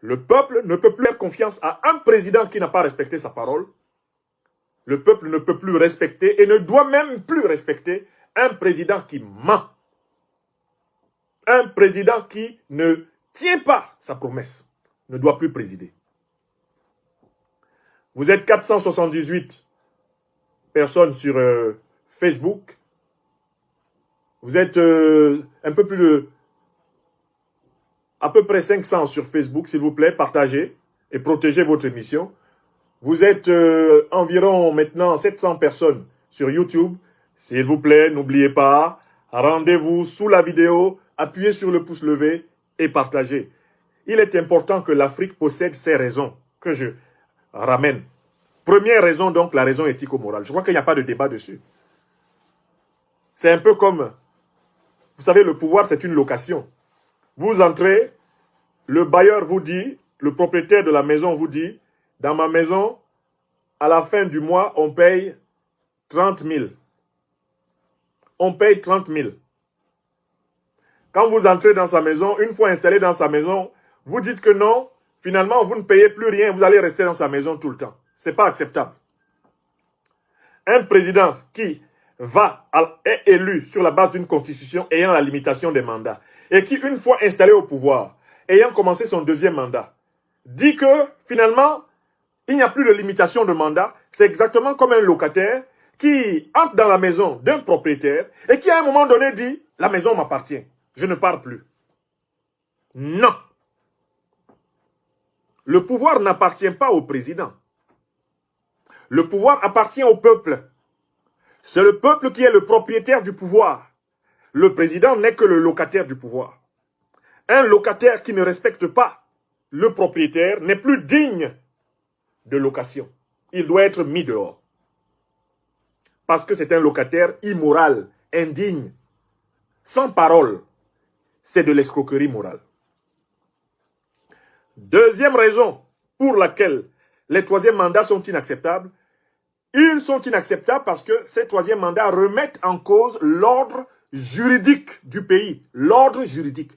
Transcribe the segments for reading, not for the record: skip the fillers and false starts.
Le peuple ne peut plus faire confiance à un président qui n'a pas respecté sa parole. Le peuple ne peut plus respecter et ne doit même plus respecter un président qui ment. Un président qui ne tient pas sa promesse ne doit plus présider. Vous êtes 478 personnes sur Facebook. Vous êtes un peu plus de... à peu près 500 sur Facebook, s'il vous plaît. Partagez et protégez votre émission. Vous êtes environ maintenant 700 personnes sur YouTube. S'il vous plaît, n'oubliez pas, rendez-vous sous la vidéo, appuyez sur le pouce levé et partagez. Il est important que l'Afrique possède ces raisons que je ramène. Première raison, donc, la raison éthico-morale. Je crois qu'il n'y a pas de débat dessus. C'est un peu comme, vous savez, le pouvoir, c'est une location. Vous entrez, le bailleur vous dit, le propriétaire de la maison vous dit, dans ma maison, à la fin du mois, on paye 30 000. On paye 30 000. Quand vous entrez dans sa maison, une fois installé dans sa maison, vous dites que non, finalement, vous ne payez plus rien, vous allez rester dans sa maison tout le temps. Ce n'est pas acceptable. Un président qui est élu sur la base d'une constitution ayant la limitation des mandats et qui, une fois installé au pouvoir, ayant commencé son deuxième mandat, dit que finalement, il n'y a plus de limitation de mandat. C'est exactement comme un locataire qui entre dans la maison d'un propriétaire et qui à un moment donné dit « La maison m'appartient, je ne pars plus ». Non. Le pouvoir n'appartient pas au président. Le pouvoir appartient au peuple. C'est le peuple qui est le propriétaire du pouvoir. Le président n'est que le locataire du pouvoir. Un locataire qui ne respecte pas le propriétaire n'est plus digne de location. Il doit être mis dehors. Parce que c'est un locataire immoral, indigne, sans parole. C'est de l'escroquerie morale. Deuxième raison pour laquelle les troisièmes mandats sont inacceptables. Ils sont inacceptables parce que ces troisièmes mandats remettent en cause l'ordre juridique du pays. L'ordre juridique.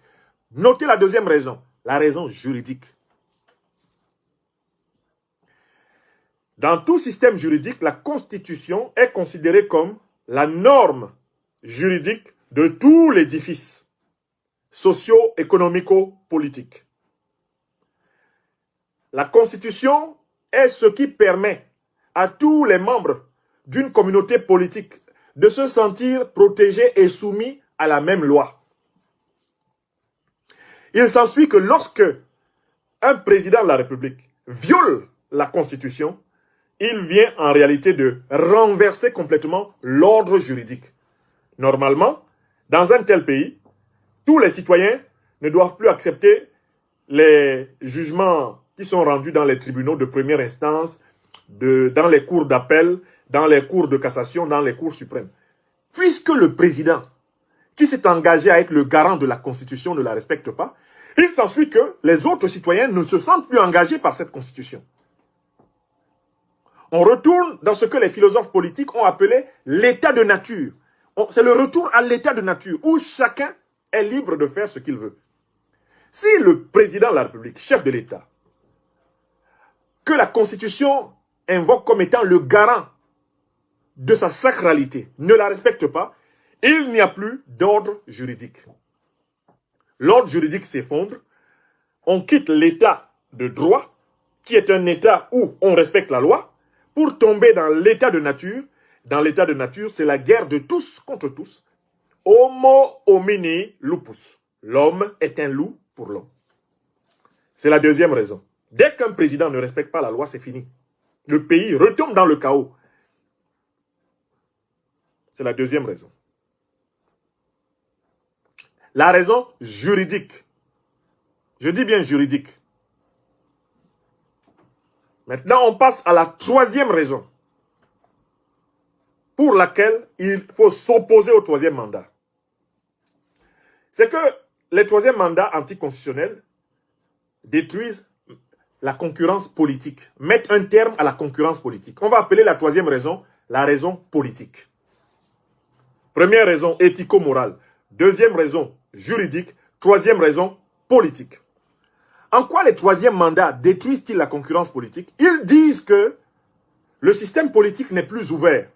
Notez la deuxième raison. La raison juridique. Dans tout système juridique, la Constitution est considérée comme la norme juridique de tout l'édifice socio-économico-politique. La Constitution est ce qui permet à tous les membres d'une communauté politique de se sentir protégés et soumis à la même loi. Il s'ensuit que lorsque un président de la République viole la Constitution, il vient en réalité de renverser complètement l'ordre juridique. Normalement, dans un tel pays, tous les citoyens ne doivent plus accepter les jugements qui sont rendus dans les tribunaux de première instance, dans les cours d'appel, dans les cours de cassation, dans les cours suprêmes. Puisque le président, qui s'est engagé à être le garant de la Constitution, ne la respecte pas, il s'ensuit que les autres citoyens ne se sentent plus engagés par cette Constitution. On retourne dans ce que les philosophes politiques ont appelé l'état de nature. C'est le retour à l'état de nature, où chacun est libre de faire ce qu'il veut. Si le président de la République, chef de l'État, que la Constitution invoque comme étant le garant de sa sacralité, ne la respecte pas, il n'y a plus d'ordre juridique. L'ordre juridique s'effondre, on quitte l'état de droit, qui est un état où on respecte la loi, pour tomber dans l'état de nature. Dans l'état de nature, c'est la guerre de tous contre tous. Homo homini lupus. L'homme est un loup pour l'homme. C'est la deuxième raison. Dès qu'un président ne respecte pas la loi, c'est fini. Le pays retombe dans le chaos. C'est la deuxième raison. La raison juridique. Je dis bien juridique. Maintenant, on passe à la troisième raison pour laquelle il faut s'opposer au troisième mandat. C'est que les troisièmes mandats anticonstitutionnels détruisent la concurrence politique, mettent un terme à la concurrence politique. On va appeler la troisième raison la raison politique. Première raison éthico-morale. Deuxième raison juridique. Troisième raison politique. En quoi les troisièmes mandats détruisent-ils la concurrence politique? Ils disent que le système politique n'est plus ouvert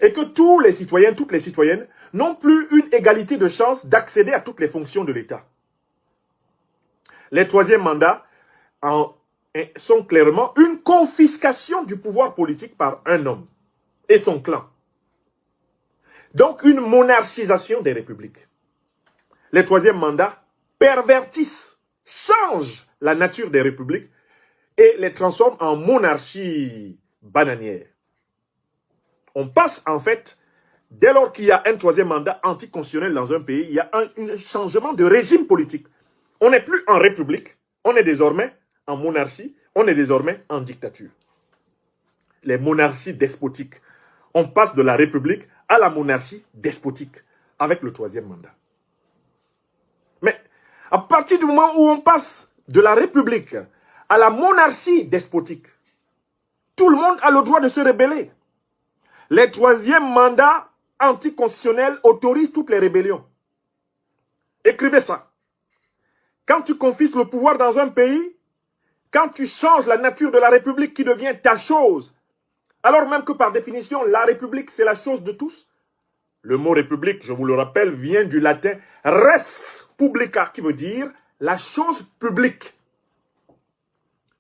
et que tous les citoyens, toutes les citoyennes n'ont plus une égalité de chance d'accéder à toutes les fonctions de l'État. Les troisièmes mandats sont clairement une confiscation du pouvoir politique par un homme et son clan. Donc une monarchisation des républiques. Les troisièmes mandats pervertissent, changent la nature des républiques et les transforment en monarchie bananière. On passe en fait, dès lors qu'il y a un troisième mandat anticonstitutionnel dans un pays, il y a un changement de régime politique. On n'est plus en république, on est désormais en monarchie, on est désormais en dictature. Les monarchies despotiques. On passe de la république à la monarchie despotique avec le troisième mandat. Mais à partir du moment où on passe de la république à la monarchie despotique, tout le monde a le droit de se rebeller. Les troisièmes mandats anticonstitutionnels autorisent toutes les rébellions. Écrivez ça. Quand tu confisques le pouvoir dans un pays, quand tu changes la nature de la République qui devient ta chose, alors même que par définition, la République, c'est la chose de tous. Le mot République, je vous le rappelle, vient du latin res publica, qui veut dire la chose publique.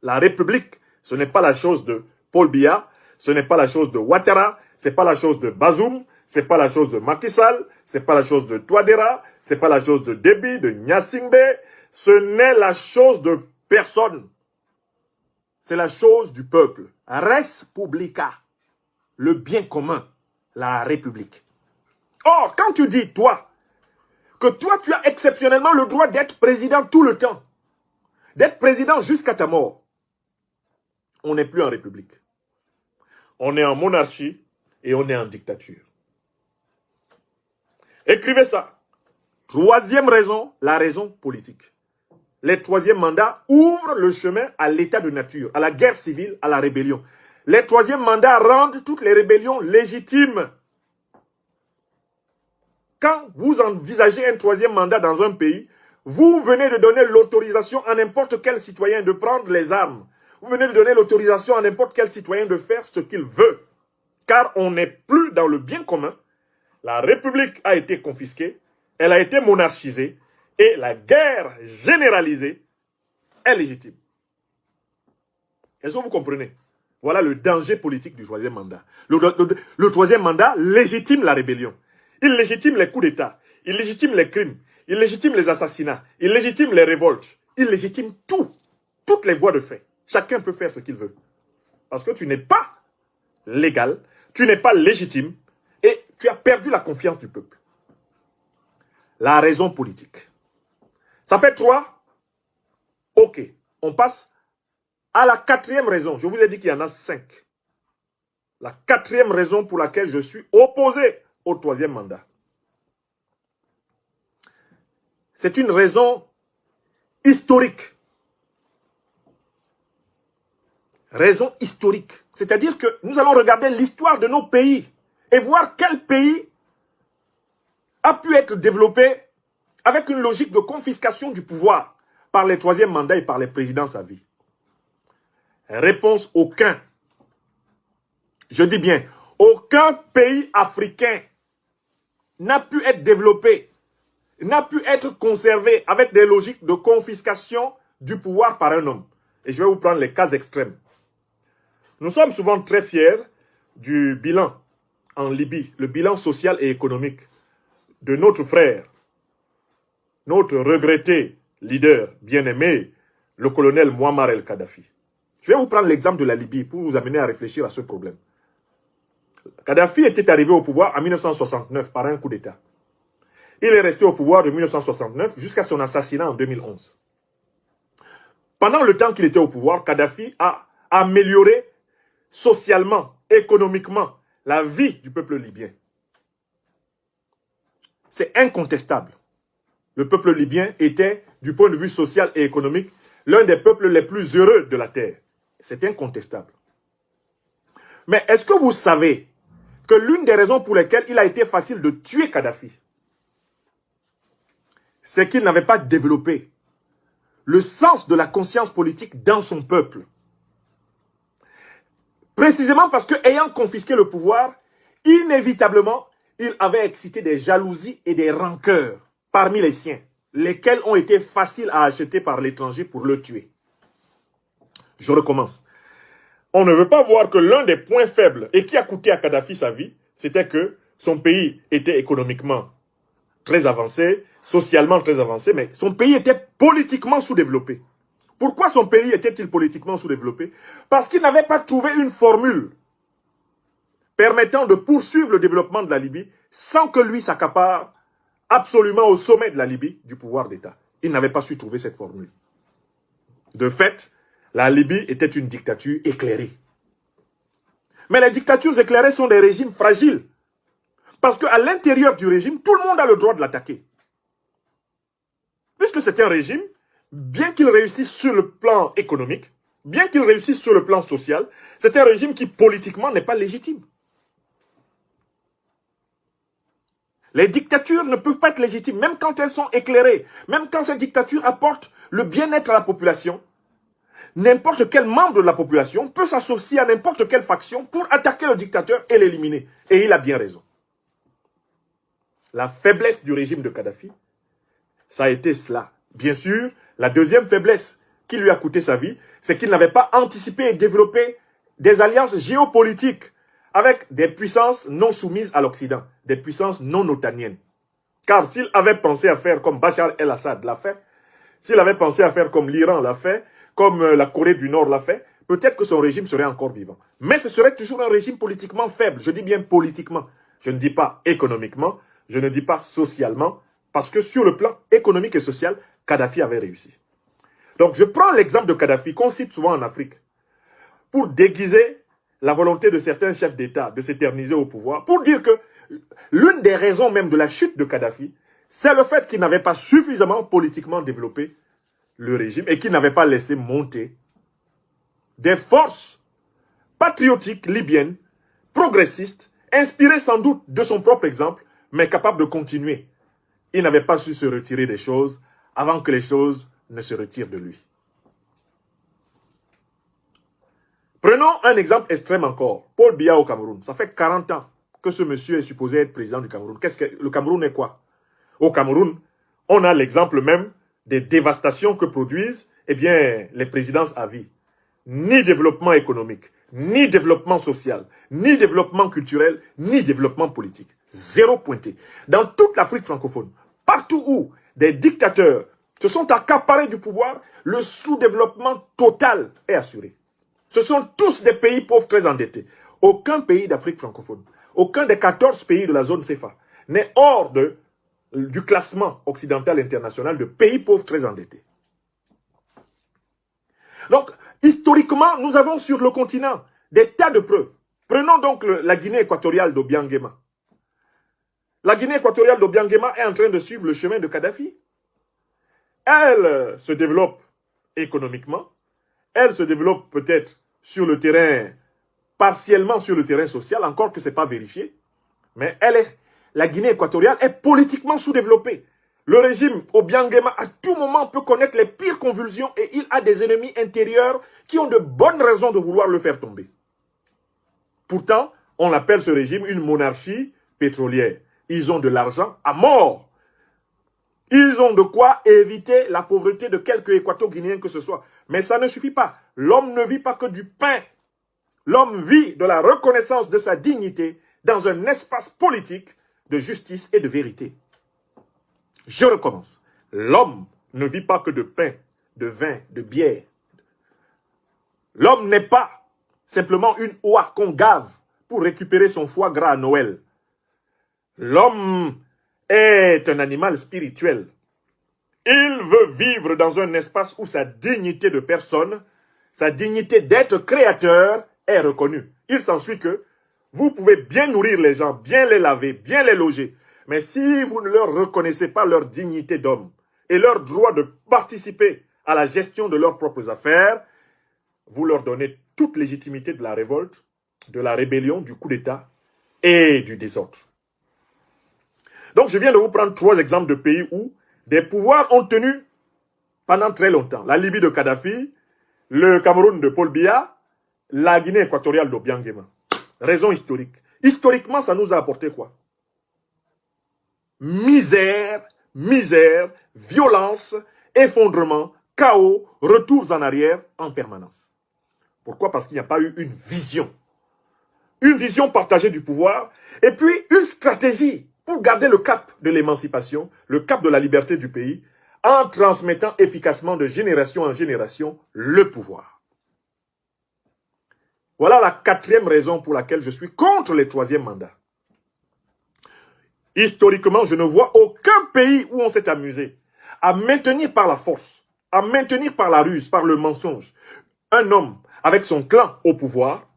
La République, ce n'est pas la chose de Paul Biya, ce n'est pas la chose de Ouattara, ce n'est pas la chose de Bazoum, ce n'est pas la chose de Macky Sall, ce n'est pas la chose de Touadéra, ce n'est pas la chose de Déby, de Gnassingbé, ce n'est la chose de personne. C'est la chose du peuple. Res publica, le bien commun, la République. Or, quand tu dis, toi, que toi, tu as exceptionnellement le droit d'être président tout le temps, d'être président jusqu'à ta mort, on n'est plus en République. On est en monarchie et on est en dictature. Écrivez ça. Troisième raison, la raison politique. Les troisièmes mandats ouvrent le chemin à l'état de nature, à la guerre civile, à la rébellion. Les troisièmes mandats rendent toutes les rébellions légitimes. Quand vous envisagez un troisième mandat dans un pays, vous venez de donner l'autorisation à n'importe quel citoyen de prendre les armes. Vous venez de donner l'autorisation à n'importe quel citoyen de faire ce qu'il veut. Car on n'est plus dans le bien commun. La République a été confisquée, elle a été monarchisée et la guerre généralisée est légitime. Est-ce que vous comprenez? Voilà le danger politique du troisième mandat. Le troisième mandat légitime la rébellion. Il légitime les coups d'État. Il légitime les crimes. Il légitime les assassinats. Il légitime les révoltes. Il légitime tout. Toutes les voies de fait. Chacun peut faire ce qu'il veut. Parce que tu n'es pas légal, tu n'es pas légitime et tu as perdu la confiance du peuple. La raison politique. Ça fait 3. Ok. On passe à la 4e raison. Je vous ai dit qu'il y en a 5. La 4e raison pour laquelle je suis opposé au troisième mandat. C'est une raison historique. Raison historique. C'est-à-dire que nous allons regarder l'histoire de nos pays et voir quel pays a pu être développé avec une logique de confiscation du pouvoir par les troisièmes mandats et par les présidences à vie. Réponse: aucun. Je dis bien, aucun pays africain n'a pu être développé, n'a pu être conservé avec des logiques de confiscation du pouvoir par un homme. Et je vais vous prendre les cas extrêmes. Nous sommes souvent très fiers du bilan en Libye, le bilan social et économique de notre frère, notre regretté leader bien-aimé, le colonel Mouammar el-Kadhafi. Je vais vous prendre l'exemple de la Libye pour vous amener à réfléchir à ce problème. Kadhafi était arrivé au pouvoir en 1969 par un coup d'État. Il est resté au pouvoir de 1969 jusqu'à son assassinat en 2011. Pendant le temps qu'il était au pouvoir, Kadhafi a amélioré socialement, économiquement, la vie du peuple libyen. C'est incontestable. Le peuple libyen était, du point de vue social et économique, l'un des peuples les plus heureux de la terre. C'est incontestable. Mais est-ce que vous savez que l'une des raisons pour lesquelles il a été facile de tuer Kadhafi, c'est qu'il n'avait pas développé le sens de la conscience politique dans son peuple. Précisément parce que, ayant confisqué le pouvoir, inévitablement, il avait excité des jalousies et des rancœurs parmi les siens, lesquels ont été faciles à acheter par l'étranger pour le tuer. Je recommence. On ne veut pas voir que l'un des points faibles et qui a coûté à Kadhafi sa vie, c'était que son pays était économiquement très avancé, socialement très avancé, mais son pays était politiquement sous-développé. Pourquoi son pays était-il politiquement sous-développé? Parce qu'il n'avait pas trouvé une formule permettant de poursuivre le développement de la Libye sans que lui s'accapare absolument au sommet de la Libye du pouvoir d'État. Il n'avait pas su trouver cette formule. De fait, la Libye était une dictature éclairée. Mais les dictatures éclairées sont des régimes fragiles. Parce qu'à l'intérieur du régime, tout le monde a le droit de l'attaquer. Puisque c'est un régime, bien qu'il réussisse sur le plan économique, bien qu'il réussisse sur le plan social, c'est un régime qui politiquement n'est pas légitime. Les dictatures ne peuvent pas être légitimes, même quand elles sont éclairées, même quand ces dictatures apportent le bien-être à la population. N'importe quel membre de la population peut s'associer à n'importe quelle faction pour attaquer le dictateur et l'éliminer. Et il a bien raison. La faiblesse du régime de Kadhafi, ça a été cela. Bien sûr, la deuxième faiblesse qui lui a coûté sa vie, c'est qu'il n'avait pas anticipé et développé des alliances géopolitiques avec des puissances non soumises à l'Occident, des puissances non otaniennes. Car s'il avait pensé à faire comme Bachar el-Assad l'a fait, s'il avait pensé à faire comme l'Iran l'a fait, comme la Corée du Nord l'a fait, peut-être que son régime serait encore vivant. Mais ce serait toujours un régime politiquement faible. Je dis bien politiquement. Je ne dis pas économiquement, je ne dis pas socialement, parce que sur le plan économique et social, Kadhafi avait réussi. Donc je prends l'exemple de Kadhafi, qu'on cite souvent en Afrique, pour déguiser la volonté de certains chefs d'État de s'éterniser au pouvoir, pour dire que l'une des raisons même de la chute de Kadhafi, c'est le fait qu'il n'avait pas suffisamment politiquement développé le régime et qu'il n'avait pas laissé monter des forces patriotiques libyennes, progressistes, inspirées sans doute de son propre exemple, mais capables de continuer. Il n'avait pas su se retirer des choses avant que les choses ne se retirent de lui. Prenons un exemple extrême encore. Paul Biya au Cameroun. Ça fait 40 ans que ce monsieur est supposé être président du Cameroun. Qu'est-ce que le Cameroun est quoi? Au Cameroun, on a l'exemple même des dévastations que produisent les présidences à vie. Ni développement économique, ni développement social, ni développement culturel, ni développement politique. Zéro pointé. Dans toute l'Afrique francophone, partout où des dictateurs se sont accaparés du pouvoir, le sous-développement total est assuré. Ce sont tous des pays pauvres très endettés. Aucun pays d'Afrique francophone, aucun des 14 pays de la zone CFA n'est hors du classement occidental international de pays pauvres très endettés. Donc, historiquement, nous avons sur le continent des tas de preuves. Prenons donc la Guinée équatoriale d'Obiangema. La Guinée équatoriale d'Obiangema est en train de suivre le chemin de Kadhafi. Elle se développe économiquement, elle se développe peut-être sur le terrain, partiellement sur le terrain social, encore que ce n'est pas vérifié, mais la Guinée équatoriale est politiquement sous-développée. Le régime Obiangema, à tout moment, peut connaître les pires convulsions et il a des ennemis intérieurs qui ont de bonnes raisons de vouloir le faire tomber. Pourtant, on appelle ce régime une monarchie pétrolière. Ils ont de l'argent à mort. Ils ont de quoi éviter la pauvreté de quelques équato-guinéens que ce soit. Mais ça ne suffit pas. L'homme ne vit pas que du pain. L'homme vit de la reconnaissance de sa dignité dans un espace politique de justice et de vérité. Je recommence. L'homme ne vit pas que de pain, de vin, de bière. L'homme n'est pas simplement une oie qu'on gave pour récupérer son foie gras à Noël. L'homme est un animal spirituel. Il veut vivre dans un espace où sa dignité de personne, sa dignité d'être créateur est reconnue. Il s'ensuit que vous pouvez bien nourrir les gens, bien les laver, bien les loger. Mais si vous ne leur reconnaissez pas leur dignité d'homme et leur droit de participer à la gestion de leurs propres affaires, vous leur donnez toute légitimité de la révolte, de la rébellion, du coup d'État et du désordre. Donc je viens de vous prendre 3 exemples de pays où des pouvoirs ont tenu pendant très longtemps. La Libye de Kadhafi, le Cameroun de Paul Biya, la Guinée équatoriale d'Obiang Nguema. Raison historique. Historiquement, ça nous a apporté quoi? Misère, misère, violence, effondrement, chaos, retours en arrière en permanence. Pourquoi? Parce qu'il n'y a pas eu une vision. Une vision partagée du pouvoir et puis une stratégie pour garder le cap de l'émancipation, le cap de la liberté du pays, en transmettant efficacement de génération en génération le pouvoir. Voilà la quatrième raison pour laquelle je suis contre les troisièmes mandats. Historiquement, je ne vois aucun pays où on s'est amusé à maintenir par la force, à maintenir par la ruse, par le mensonge, un homme avec son clan au pouvoir,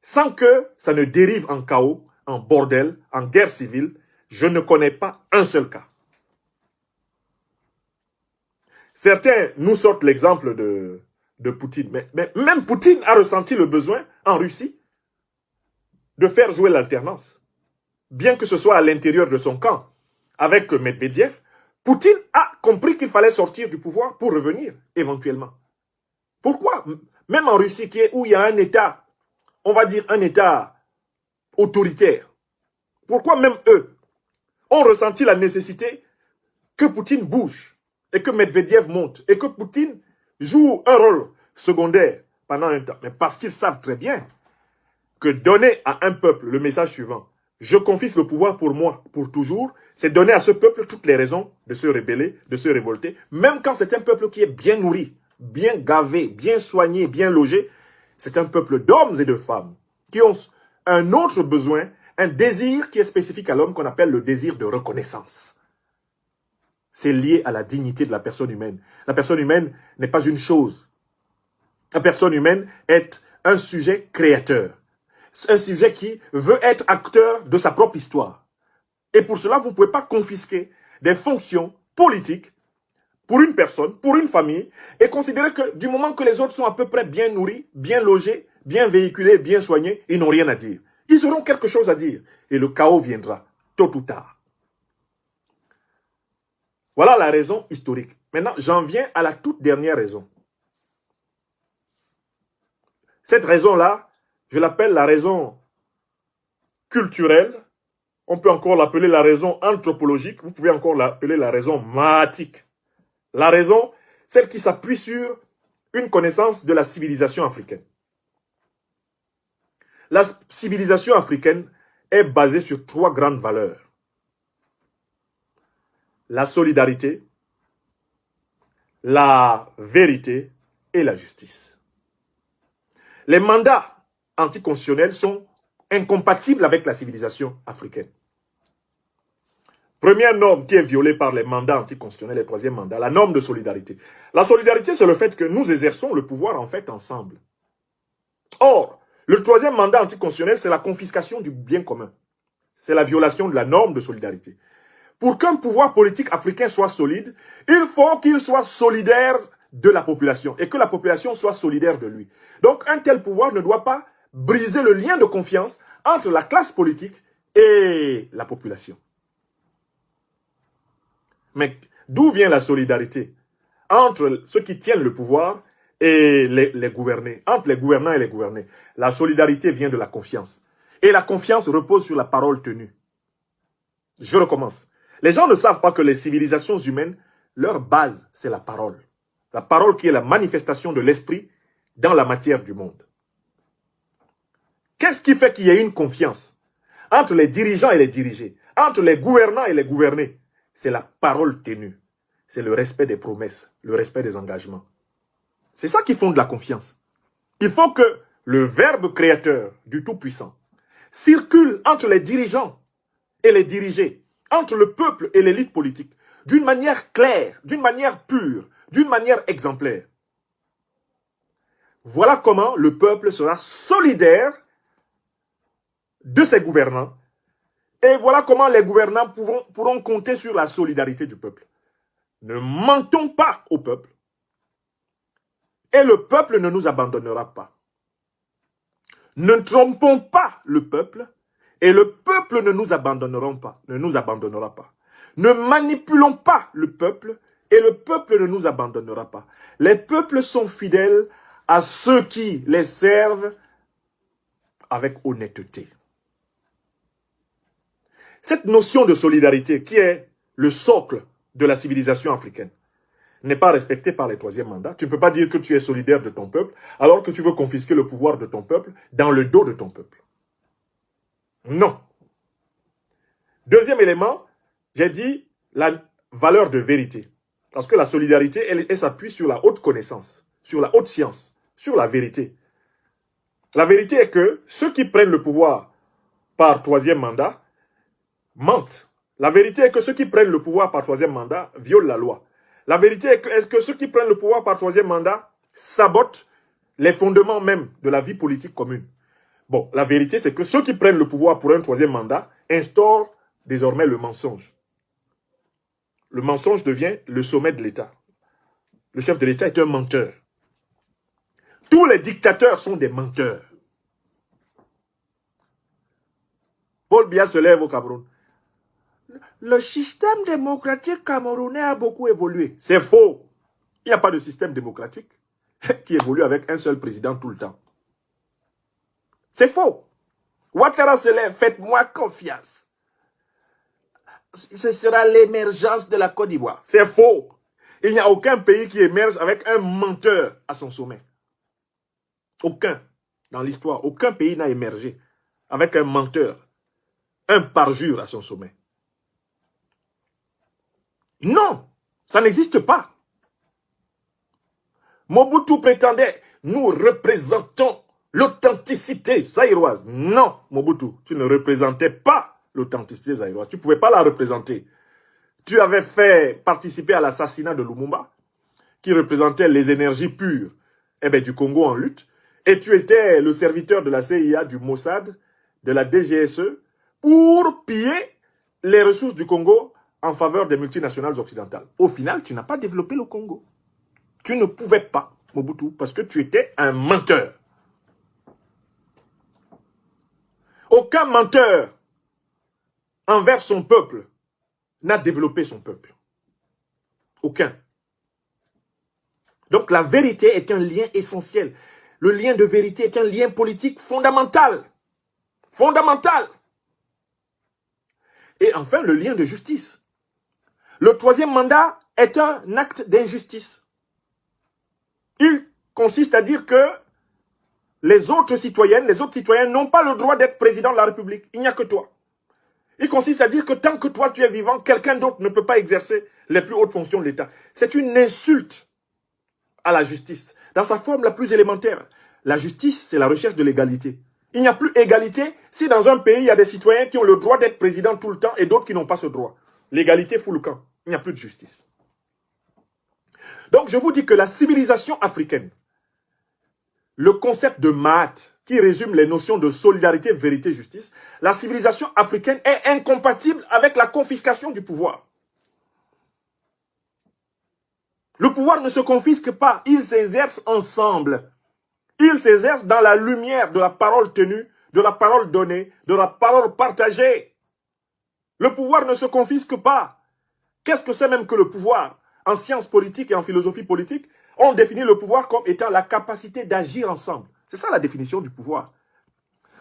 sans que ça ne dérive en chaos, en bordel, en guerre civile. Je ne connais pas un seul cas. Certains nous sortent l'exemple de Poutine. Mais même Poutine a ressenti le besoin, en Russie, de faire jouer l'alternance. Bien que ce soit à l'intérieur de son camp, avec Medvedev, Poutine a compris qu'il fallait sortir du pouvoir pour revenir, éventuellement. Pourquoi? Même en Russie, où il y a un État, on va dire un État autoritaire, pourquoi même eux ont ressenti la nécessité que Poutine bouge et que Medvedev monte et que Poutine joue un rôle secondaire pendant un temps? Mais parce qu'ils savent très bien que donner à un peuple le message suivant, je confisque le pouvoir pour moi, pour toujours, c'est donner à ce peuple toutes les raisons de se rebeller, de se révolter, même quand c'est un peuple qui est bien nourri, bien gavé, bien soigné, bien logé. C'est un peuple d'hommes et de femmes qui ont un autre besoin, un désir qui est spécifique à l'homme qu'on appelle le désir de reconnaissance. C'est lié à la dignité de la personne humaine. La personne humaine n'est pas une chose. La personne humaine est un sujet créateur. Un sujet qui veut être acteur de sa propre histoire. Et pour cela, vous ne pouvez pas confisquer des fonctions politiques pour une personne, pour une famille, et considérer que du moment que les autres sont à peu près bien nourris, bien logés, bien véhiculés, bien soignés, ils n'ont rien à dire. Ils auront quelque chose à dire. Et le chaos viendra, tôt ou tard. Voilà la raison historique. Maintenant, j'en viens à la toute dernière raison. Cette raison-là, je l'appelle la raison culturelle. On peut encore l'appeler la raison anthropologique. Vous pouvez encore l'appeler la raison mathématique. La raison, celle qui s'appuie sur une connaissance de la civilisation africaine. La civilisation africaine est basée sur trois grandes valeurs. La solidarité, la vérité et la justice. Les mandats anticonstitutionnels sont incompatibles avec la civilisation africaine. Première norme qui est violée par les mandats anticonstitutionnels, les troisième mandat, la norme de solidarité. La solidarité, c'est le fait que nous exerçons le pouvoir en fait ensemble. Or, le troisième mandat anticonstitutionnel, c'est la confiscation du bien commun. C'est la violation de la norme de solidarité. Pour qu'un pouvoir politique africain soit solide, il faut qu'il soit solidaire de la population et que la population soit solidaire de lui. Donc, un tel pouvoir ne doit pas briser le lien de confiance entre la classe politique et la population. Mais d'où vient la solidarité entre ceux qui tiennent le pouvoir et les gouvernés, entre les gouvernants et les gouvernés? La solidarité vient de la confiance. Et la confiance repose sur la parole tenue. Je recommence. Les gens ne savent pas que les civilisations humaines, leur base, c'est la parole. La parole qui est la manifestation de l'esprit dans la matière du monde. Qu'est-ce qui fait qu'il y ait une confiance entre les dirigeants et les dirigés, entre les gouvernants et les gouvernés? C'est la parole tenue. C'est le respect des promesses, le respect des engagements. C'est ça qui fonde la confiance. Il faut que le verbe créateur du Tout-Puissant circule entre les dirigeants et les dirigés, entre le peuple et l'élite politique, d'une manière claire, d'une manière pure, d'une manière exemplaire. Voilà comment le peuple sera solidaire de ses gouvernants. Et voilà comment les gouvernants pourront compter sur la solidarité du peuple. Ne mentons pas au peuple. Et le peuple ne nous abandonnera pas. Ne trompons pas le peuple. Et le peuple ne nous abandonnera pas. Ne manipulons pas le peuple. Et Et le peuple ne nous abandonnera pas. Les peuples sont fidèles à ceux qui les servent avec honnêteté. Cette notion de solidarité, qui est le socle de la civilisation africaine, n'est pas respectée par les troisièmes mandats. Tu ne peux pas dire que tu es solidaire de ton peuple, alors que tu veux confisquer le pouvoir de ton peuple dans le dos de ton peuple. Non. Deuxième élément, j'ai dit la valeur de vérité. Parce que la solidarité, elle s'appuie sur la haute connaissance, sur la haute science, sur la vérité. La vérité est que ceux qui prennent le pouvoir par troisième mandat mentent. La vérité est que ceux qui prennent le pouvoir par troisième mandat violent la loi. La vérité est que ceux qui prennent le pouvoir par troisième mandat sabotent les fondements même de la vie politique commune. Bon, la vérité, c'est que ceux qui prennent le pouvoir pour un troisième mandat instaurent désormais le mensonge. Le mensonge devient le sommet de l'État. Le chef de l'État est un menteur. Tous les dictateurs sont des menteurs. Paul Biya se lève au Cameroun. Le système démocratique camerounais a beaucoup évolué. C'est faux. Il n'y a pas de système démocratique qui évolue avec un seul président tout le temps. C'est faux. Ouattara se lève, faites-moi confiance. Ce sera l'émergence de la Côte d'Ivoire. C'est faux. Il n'y a aucun pays qui émerge avec un menteur à son sommet. Aucun. Dans l'histoire, aucun pays n'a émergé avec un menteur, un parjure à son sommet. Non, ça n'existe pas. Mobutu prétendait, nous représentons l'authenticité zaïroise. Non, Mobutu, tu ne représentais pas l'authenticité zaïroise. Tu ne pouvais pas la représenter. Tu avais fait participer à l'assassinat de Lumumba, qui représentait les énergies pures du Congo en lutte. Et tu étais le serviteur de la CIA, du Mossad, de la DGSE, pour piller les ressources du Congo en faveur des multinationales occidentales. Au final, tu n'as pas développé le Congo. Tu ne pouvais pas, Mobutu, parce que tu étais un menteur. Aucun menteur envers son peuple n'a développé son peuple. Aucun. Donc la vérité est un lien essentiel. Le lien de vérité est un lien politique fondamental. Fondamental. Et enfin, le lien de justice. Le troisième mandat est un acte d'injustice. Il consiste à dire que les autres citoyennes, les autres citoyens n'ont pas le droit d'être président de la République. Il n'y a que toi. Il consiste à dire que tant que toi tu es vivant, quelqu'un d'autre ne peut pas exercer les plus hautes fonctions de l'État. C'est une insulte à la justice. Dans sa forme la plus élémentaire, la justice, c'est la recherche de l'égalité. Il n'y a plus égalité si dans un pays, il y a des citoyens qui ont le droit d'être président tout le temps et d'autres qui n'ont pas ce droit. L'égalité fout le camp. Il n'y a plus de justice. Donc, je vous dis que la civilisation africaine, le concept de Mahat, qui résume les notions de solidarité, vérité, justice, la civilisation africaine est incompatible avec la confiscation du pouvoir. Le pouvoir ne se confisque pas, il s'exerce ensemble. Il s'exerce dans la lumière de la parole tenue, de la parole donnée, de la parole partagée. Le pouvoir ne se confisque pas. Qu'est-ce que c'est même que le pouvoir? En sciences politiques et en philosophie politique, on définit le pouvoir comme étant la capacité d'agir ensemble. C'est ça la définition du pouvoir.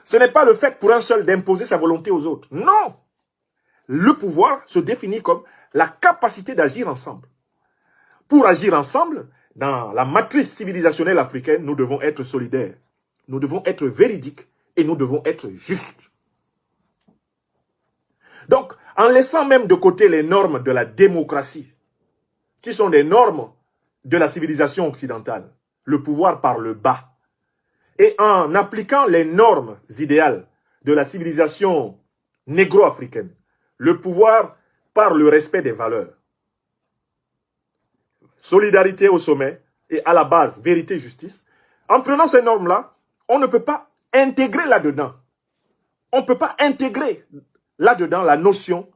Ce n'est pas le fait pour un seul d'imposer sa volonté aux autres. Non! Le pouvoir se définit comme la capacité d'agir ensemble. Pour agir ensemble, dans la matrice civilisationnelle africaine, nous devons être solidaires. Nous devons être véridiques et nous devons être justes. Donc, en laissant même de côté les normes de la démocratie, qui sont des normes de la civilisation occidentale, le pouvoir par le bas, et en appliquant les normes idéales de la civilisation négro-africaine, le pouvoir par le respect des valeurs. Solidarité au sommet et à la base, vérité, justice. En prenant ces normes-là, on ne peut pas intégrer là-dedans. On ne peut pas intégrer là-dedans la notion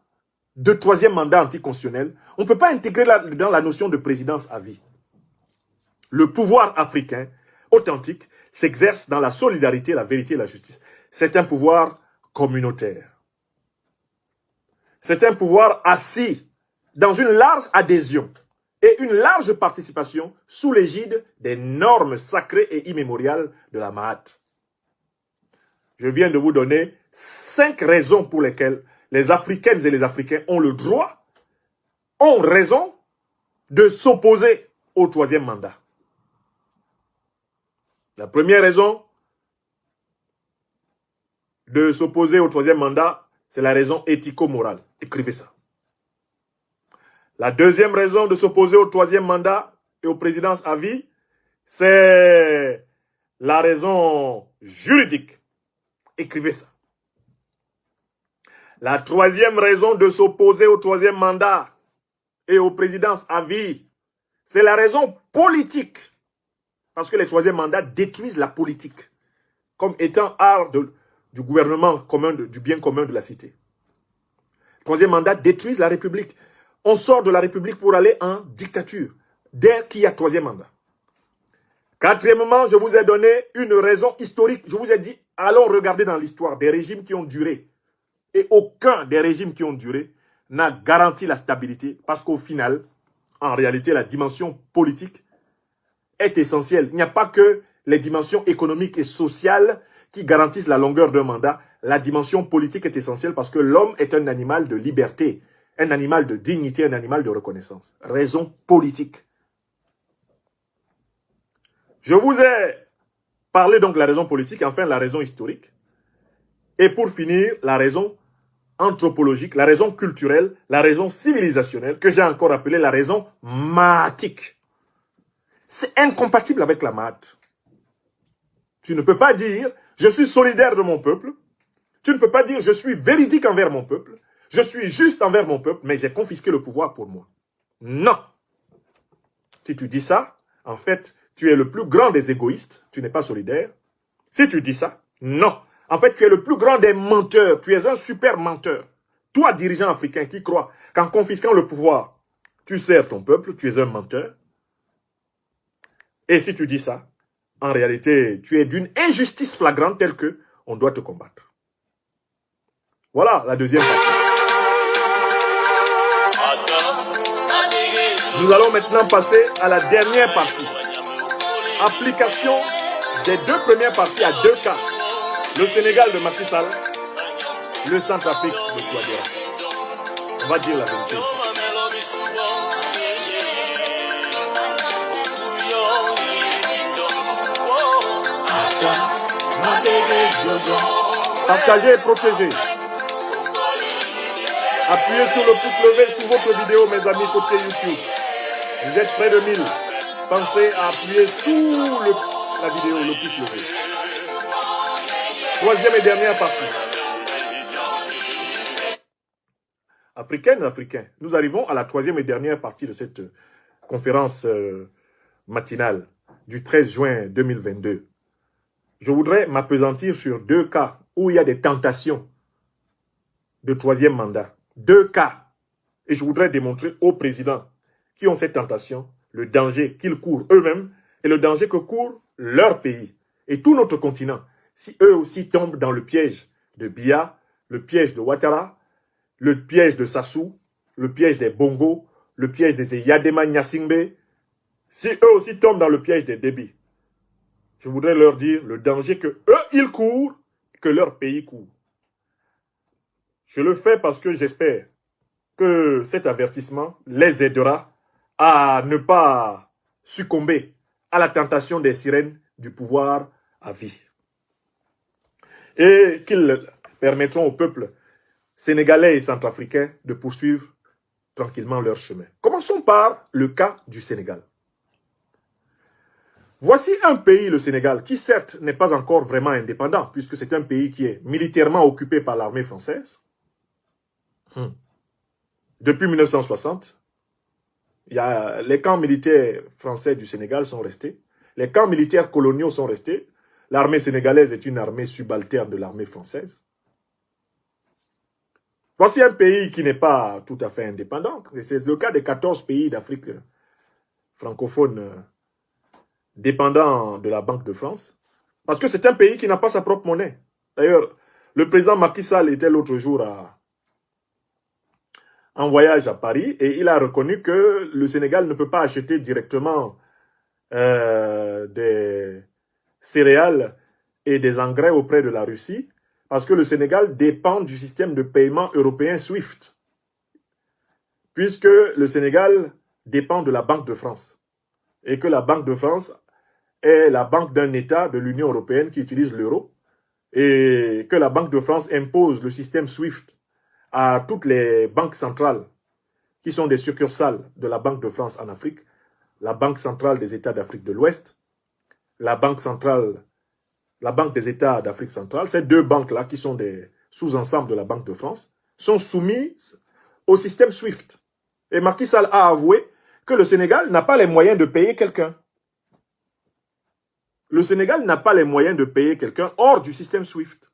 de troisième mandat anticonstitutionnel. On ne peut pas intégrer là-dedans la notion de présidence à vie. Le pouvoir africain authentique s'exerce dans la solidarité, la vérité et la justice. C'est un pouvoir communautaire. C'est un pouvoir assis dans une large adhésion et une large participation sous l'égide des normes sacrées et immémoriales de la Mahat. Je viens de vous donner 5 raisons pour lesquelles les Africaines et les Africains ont le droit, ont raison de s'opposer au 3e mandat. La première raison de s'opposer au 3e mandat, c'est la raison éthico-morale. Écrivez ça. La deuxième raison de s'opposer au 3e mandat et aux présidences à vie, c'est la raison juridique. Écrivez ça. La troisième raison de s'opposer au 3e mandat et aux présidences à vie, c'est la raison politique. Parce que les 3e mandats détruisent la politique comme étant art du gouvernement commun, du bien commun de la cité. Le 3e mandat détruit la République. On sort de la République pour aller en dictature dès qu'il y a 3e mandat. Quatrièmement, je vous ai donné une raison historique. Je vous ai dit, allons regarder dans l'histoire des régimes qui ont duré. Et aucun des régimes qui ont duré n'a garanti la stabilité. Parce qu'au final, en réalité, la dimension politique est essentielle. Il n'y a pas que les dimensions économiques et sociales qui garantissent la longueur d'un mandat. La dimension politique est essentielle parce que l'homme est un animal de liberté, un animal de dignité, un animal de reconnaissance. Raison politique. Je vous ai parlé donc de la raison politique, enfin la raison historique. Et pour finir, la raison anthropologique, la raison culturelle, la raison civilisationnelle, que j'ai encore appelée la raison mahatique. C'est incompatible avec la Mahat. Tu ne peux pas dire, je suis solidaire de mon peuple. Tu ne peux pas dire, je suis véridique envers mon peuple. Je suis juste envers mon peuple, mais j'ai confisqué le pouvoir pour moi. Non. Si tu dis ça, en fait, tu es le plus grand des égoïstes. Tu n'es pas solidaire. Si tu dis ça, non. En fait, tu es le plus grand des menteurs. Tu es un super menteur. Toi, dirigeant africain qui croit qu'en confisquant le pouvoir, tu sers ton peuple, tu es un menteur. Et si tu dis ça, en réalité, tu es d'une injustice flagrante telle que on doit te combattre. Voilà la deuxième partie. Nous allons maintenant passer à la dernière partie. Application des 2 premières parties à 2 cas. Le Sénégal de Macky Sall, le Centrafrique de Touadéra. On va dire la vérité ici. Partagez et protégez. Appuyez sur le pouce levé sur votre vidéo, mes amis, côté YouTube. Vous êtes près de 1000. Pensez à appuyer sous la vidéo, le pouce levé. Troisième et dernière partie. Africaines, Africains, nous arrivons à la troisième et dernière partie de cette conférence matinale du 13 juin 2022. Je voudrais m'appesantir sur 2 cas où il y a des tentations de 3e mandat. 2 cas. Et je voudrais démontrer aux présidents qui ont cette tentation le danger qu'ils courent eux-mêmes et le danger que court leur pays et tout notre continent. Si eux aussi tombent dans le piège de Biya, le piège de Ouattara, le piège de Sassou, le piège des Bongo, le piège des Eyadema Nyasingbe, si eux aussi tombent dans le piège des Déby, je voudrais leur dire le danger que eux, ils courent, que leur pays court. Je le fais parce que j'espère que cet avertissement les aidera à ne pas succomber à la tentation des sirènes du pouvoir à vie. Et qu'ils permettront au peuple sénégalais et centrafricain de poursuivre tranquillement leur chemin. Commençons par le cas du Sénégal. Voici un pays, le Sénégal, qui certes n'est pas encore vraiment indépendant, puisque c'est un pays qui est militairement occupé par l'armée française. Depuis 1960, les camps militaires français du Sénégal sont restés. Les camps militaires coloniaux sont restés. L'armée sénégalaise est une armée subalterne de l'armée française. Voici un pays qui n'est pas tout à fait indépendant. C'est le cas des 14 pays d'Afrique francophone dépendant de la Banque de France. Parce que c'est un pays qui n'a pas sa propre monnaie. D'ailleurs, le président Macky Sall était l'autre jour en voyage à Paris et il a reconnu que le Sénégal ne peut pas acheter directement des céréales et des engrais auprès de la Russie parce que le Sénégal dépend du système de paiement européen SWIFT, puisque le Sénégal dépend de la Banque de France et que la Banque de France est la banque d'un État de l'Union européenne qui utilise l'euro et que la Banque de France impose le système SWIFT à toutes les banques centrales qui sont des succursales de la Banque de France en Afrique, la Banque centrale des États d'Afrique de l'Ouest, la Banque des États d'Afrique centrale. Ces deux banques-là, qui sont des sous-ensembles de la Banque de France, sont soumises au système SWIFT. Et Macky Sall a avoué que le Sénégal n'a pas les moyens de payer quelqu'un. Le Sénégal n'a pas les moyens de payer quelqu'un hors du système SWIFT.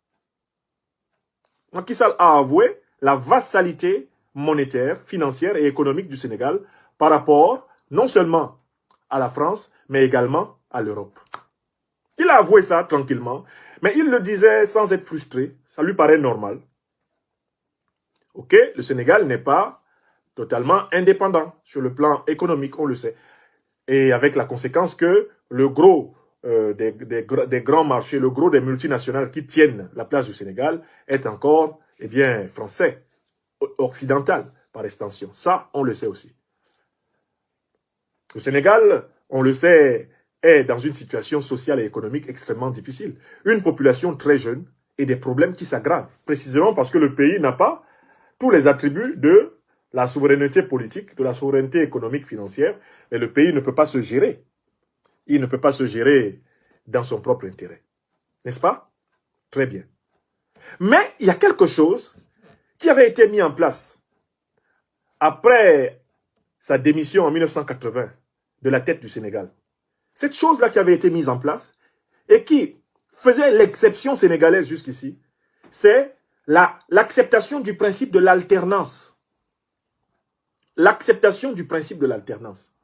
Macky Sall a avoué la vassalité monétaire, financière et économique du Sénégal par rapport non seulement à la France, mais également à l'Europe. Il a avoué ça tranquillement, mais il le disait sans être frustré. Ça lui paraît normal. Ok, le Sénégal n'est pas totalement indépendant sur le plan économique, on le sait. Et avec la conséquence que le gros des grands marchés, le gros des multinationales qui tiennent la place du Sénégal est encore, eh bien, français, occidental par extension. Ça, on le sait aussi. Le Sénégal, on le sait, est dans une situation sociale et économique extrêmement difficile. Une population très jeune et des problèmes qui s'aggravent, précisément parce que le pays n'a pas tous les attributs de la souveraineté politique, de la souveraineté économique, financière, et le pays ne peut pas se gérer. Il ne peut pas se gérer dans son propre intérêt. N'est-ce pas? Très bien. Mais il y a quelque chose qui avait été mis en place après sa démission en 1980 de la tête du Sénégal. Cette chose-là qui avait été mise en place et qui faisait l'exception sénégalaise jusqu'ici, c'est l'acceptation du principe de l'alternance. L'acceptation du principe de l'alternance.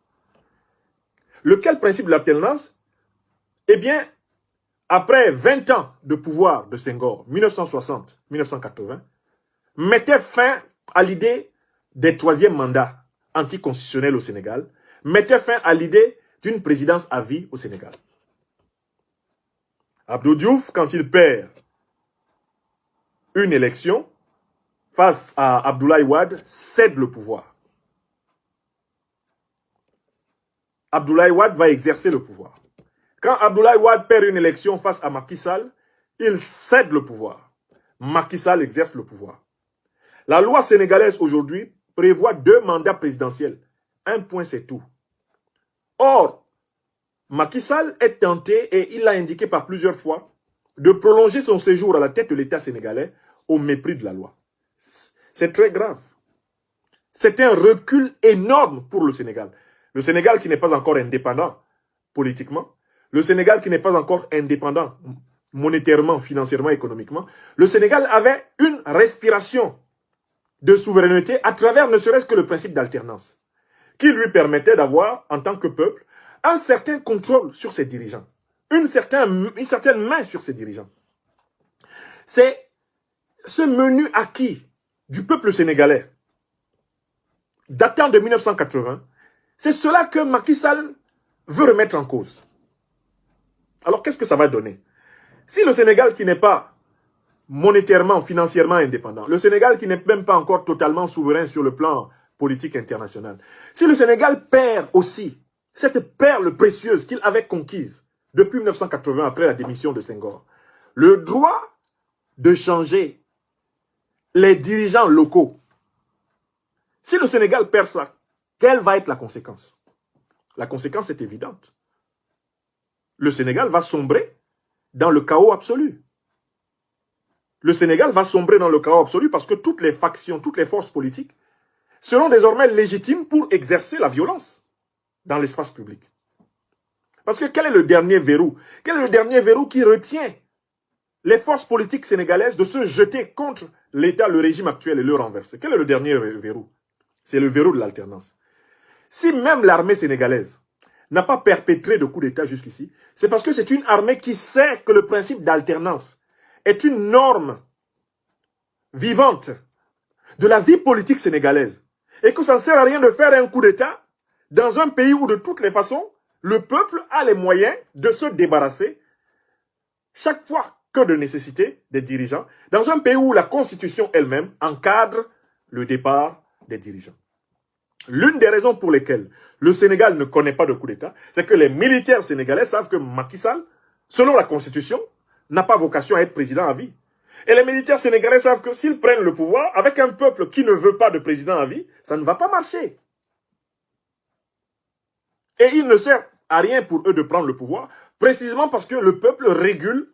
Lequel principe de l'alternance? Eh bien, après 20 ans de pouvoir de Senghor, 1960-1980, mettait fin à l'idée des troisièmes mandats anticonstitutionnels au Sénégal, mettait fin à l'idée d'une présidence à vie au Sénégal. Abdou Diouf, quand il perd une élection face à Abdoulaye Wade, cède le pouvoir. Abdoulaye Wade va exercer le pouvoir. Quand Abdoulaye Wade perd une élection face à Macky Sall, il cède le pouvoir. Macky Sall exerce le pouvoir. La loi sénégalaise aujourd'hui prévoit 2 mandats présidentiels. Un point, c'est tout. Or, Macky Sall est tenté, et il l'a indiqué par plusieurs fois, de prolonger son séjour à la tête de l'État sénégalais au mépris de la loi. C'est très grave. C'est un recul énorme pour le Sénégal. Le Sénégal qui n'est pas encore indépendant politiquement, le Sénégal qui n'est pas encore indépendant monétairement, financièrement, économiquement, le Sénégal avait une respiration de souveraineté à travers ne serait-ce que le principe d'alternance, qui lui permettait d'avoir, en tant que peuple, un certain contrôle sur ses dirigeants, une certaine main sur ses dirigeants. C'est ce menu acquis du peuple sénégalais, datant de 1980, c'est cela que Macky Sall veut remettre en cause. Alors, qu'est-ce que ça va donner? Si le Sénégal qui n'est pas monétairement, financièrement indépendant, le Sénégal qui n'est même pas encore totalement souverain sur le plan politique international, si le Sénégal perd aussi cette perle précieuse qu'il avait conquise depuis 1980 après la démission de Senghor, le droit de changer les dirigeants locaux, si le Sénégal perd ça, quelle va être la conséquence? La conséquence est évidente. Le Sénégal va sombrer dans le chaos absolu. Le Sénégal va sombrer dans le chaos absolu parce que toutes les factions, toutes les forces politiques seront désormais légitimes pour exercer la violence dans l'espace public. Parce que quel est le dernier verrou? Quel est le dernier verrou qui retient les forces politiques sénégalaises de se jeter contre l'État, le régime actuel et le renverser? Quel est le dernier verrou? C'est le verrou de l'alternance. Si même l'armée sénégalaise n'a pas perpétré de coup d'État jusqu'ici, c'est parce que c'est une armée qui sait que le principe d'alternance est une norme vivante de la vie politique sénégalaise. et que ça ne sert à rien de faire un coup d'État dans un pays où de toutes les façons, le peuple a les moyens de se débarrasser chaque fois que de nécessité des dirigeants, dans un pays où la Constitution elle-même encadre le départ des dirigeants. L'une des raisons pour lesquelles le Sénégal ne connaît pas de coup d'État, c'est que les militaires sénégalais savent que Macky Sall, selon la Constitution, n'a pas vocation à être président à vie. Et les militaires sénégalais savent que s'ils prennent le pouvoir, avec un peuple qui ne veut pas de président à vie, ça ne va pas marcher. Et il ne sert à rien pour eux de prendre le pouvoir, précisément parce que le peuple régule,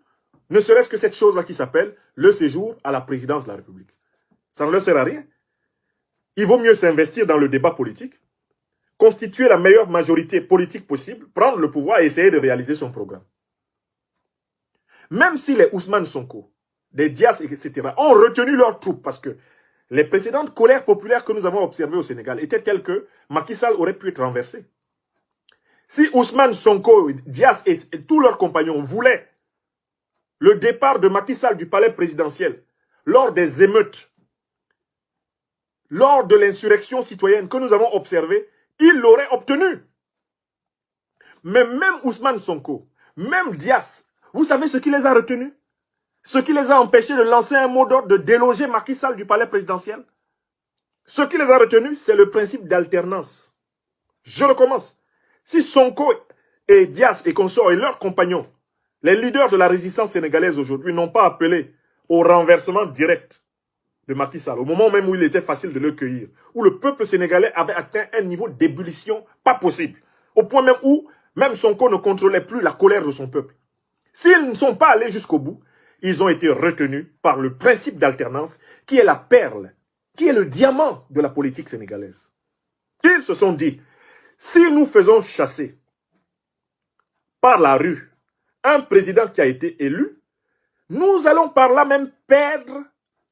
ne serait-ce que cette chose-là qui s'appelle le séjour à la présidence de la République. Ça ne leur sert à rien. Il vaut mieux s'investir dans le débat politique, constituer la meilleure majorité politique possible, prendre le pouvoir et essayer de réaliser son programme. Même si les Ousmane Sonko, des Dias, etc., ont retenu leurs troupes, parce que les précédentes colères populaires que nous avons observées au Sénégal étaient telles que Macky Sall aurait pu être renversé. Si Ousmane Sonko, Dias et tous leurs compagnons voulaient le départ de Macky Sall du palais présidentiel lors des émeutes, lors de l'insurrection citoyenne que nous avons observée, ils l'auraient obtenu. Mais même Ousmane Sonko, même Dias, vous savez ce qui les a retenus? Ce qui les a empêchés de lancer un mot d'ordre de déloger Macky Sall du palais présidentiel? Ce qui les a retenus, c'est le principe d'alternance. Je recommence. Si Sonko et Dias et consorts et leurs compagnons, les leaders de la résistance sénégalaise aujourd'hui, n'ont pas appelé au renversement direct de Macky Sall, au moment même où il était facile de le cueillir, où le peuple sénégalais avait atteint un niveau d'ébullition pas possible, au point même où même Sonko ne contrôlait plus la colère de son peuple. S'ils ne sont pas allés jusqu'au bout, ils ont été retenus par le principe d'alternance qui est la perle, qui est le diamant de la politique sénégalaise. Ils se sont dit, si nous faisons chasser par la rue un président qui a été élu, nous allons par là même perdre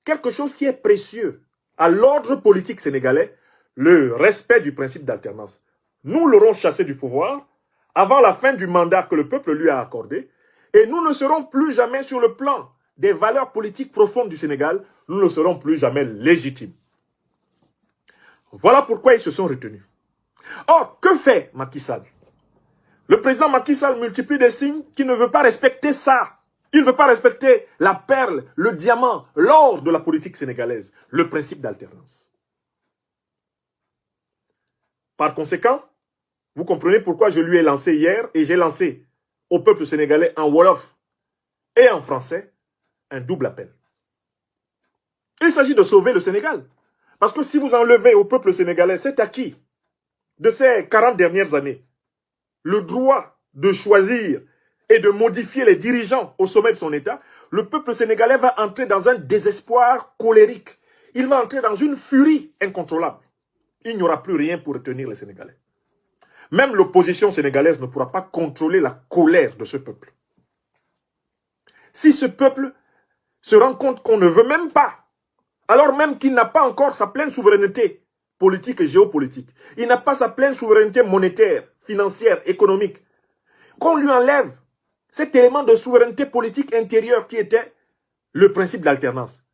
quelque chose qui est précieux à l'ordre politique sénégalais, le respect du principe d'alternance. Nous l'aurons chassé du pouvoir avant la fin du mandat que le peuple lui a accordé, et nous ne serons plus jamais sur le plan des valeurs politiques profondes du Sénégal, nous ne serons plus jamais légitimes. Voilà pourquoi ils se sont retenus. Or, que fait Macky Sall? Le président Macky Sall multiplie des signes qui ne veut pas respecter ça. Il ne veut pas respecter la perle, le diamant, l'or de la politique sénégalaise, le principe d'alternance. Par conséquent, vous comprenez pourquoi je lui ai lancé hier et j'ai lancé au peuple sénégalais en Wolof et en français un double appel. Il s'agit de sauver le Sénégal. Parce que si vous enlevez au peuple sénégalais cet acquis de ces 40 dernières années, le droit de choisir et de modifier les dirigeants au sommet de son État, le peuple sénégalais va entrer dans un désespoir colérique. Il va entrer dans une furie incontrôlable. Il n'y aura plus rien pour retenir les Sénégalais. Même l'opposition sénégalaise ne pourra pas contrôler la colère de ce peuple. Si ce peuple se rend compte qu'on ne veut même pas, alors même qu'il n'a pas encore sa pleine souveraineté politique et géopolitique, il n'a pas sa pleine souveraineté monétaire, financière, économique, qu'on lui enlève cet élément de souveraineté politique intérieure qui était le principe d'alternance.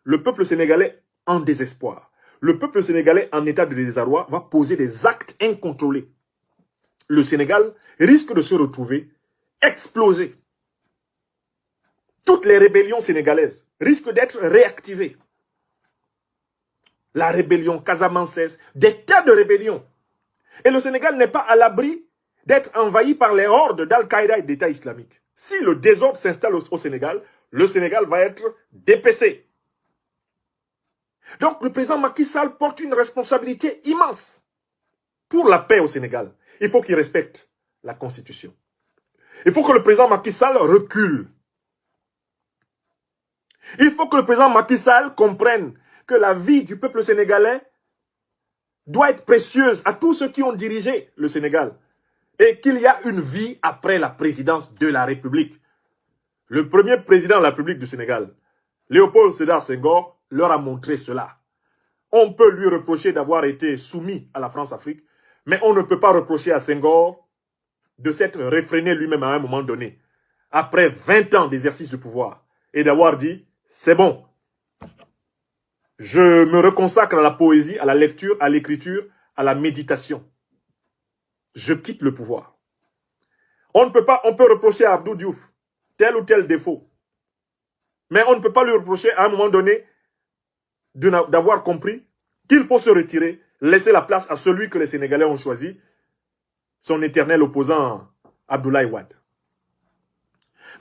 Le peuple sénégalais en désespoir, le peuple sénégalais en état de désarroi va poser des actes incontrôlés. Le Sénégal risque de se retrouver explosé. Toutes les rébellions sénégalaises risquent d'être réactivées. La rébellion casamançaise, des tas de rébellions. Et le Sénégal n'est pas à l'abri d'être envahi par les hordes d'Al-Qaïda et d'État islamique. Si le désordre s'installe au Sénégal, le Sénégal va être dépecé. Donc le président Macky Sall porte une responsabilité immense pour la paix au Sénégal. Il faut qu'il respecte la Constitution. Il faut que le président Macky Sall recule. Il faut que le président Macky Sall comprenne que la vie du peuple sénégalais doit être précieuse à tous ceux qui ont dirigé le Sénégal. Et qu'il y a une vie après la présidence de la République. Le premier président de la République du Sénégal, Léopold Sédar Senghor, leur a montré cela. On peut lui reprocher d'avoir été soumis à la France-Afrique, mais on ne peut pas reprocher à Senghor de s'être réfréné lui-même à un moment donné, après 20 ans d'exercice du pouvoir, et d'avoir dit, c'est bon, Je me reconsacre à la poésie, à la lecture, à l'écriture, à la méditation. Je quitte le pouvoir. On peut reprocher à Abdou Diouf tel ou tel défaut. Mais on ne peut pas lui reprocher à un moment donné d'avoir compris qu'il faut se retirer, laisser la place à celui que les Sénégalais ont choisi, son éternel opposant Abdoulaye Wade.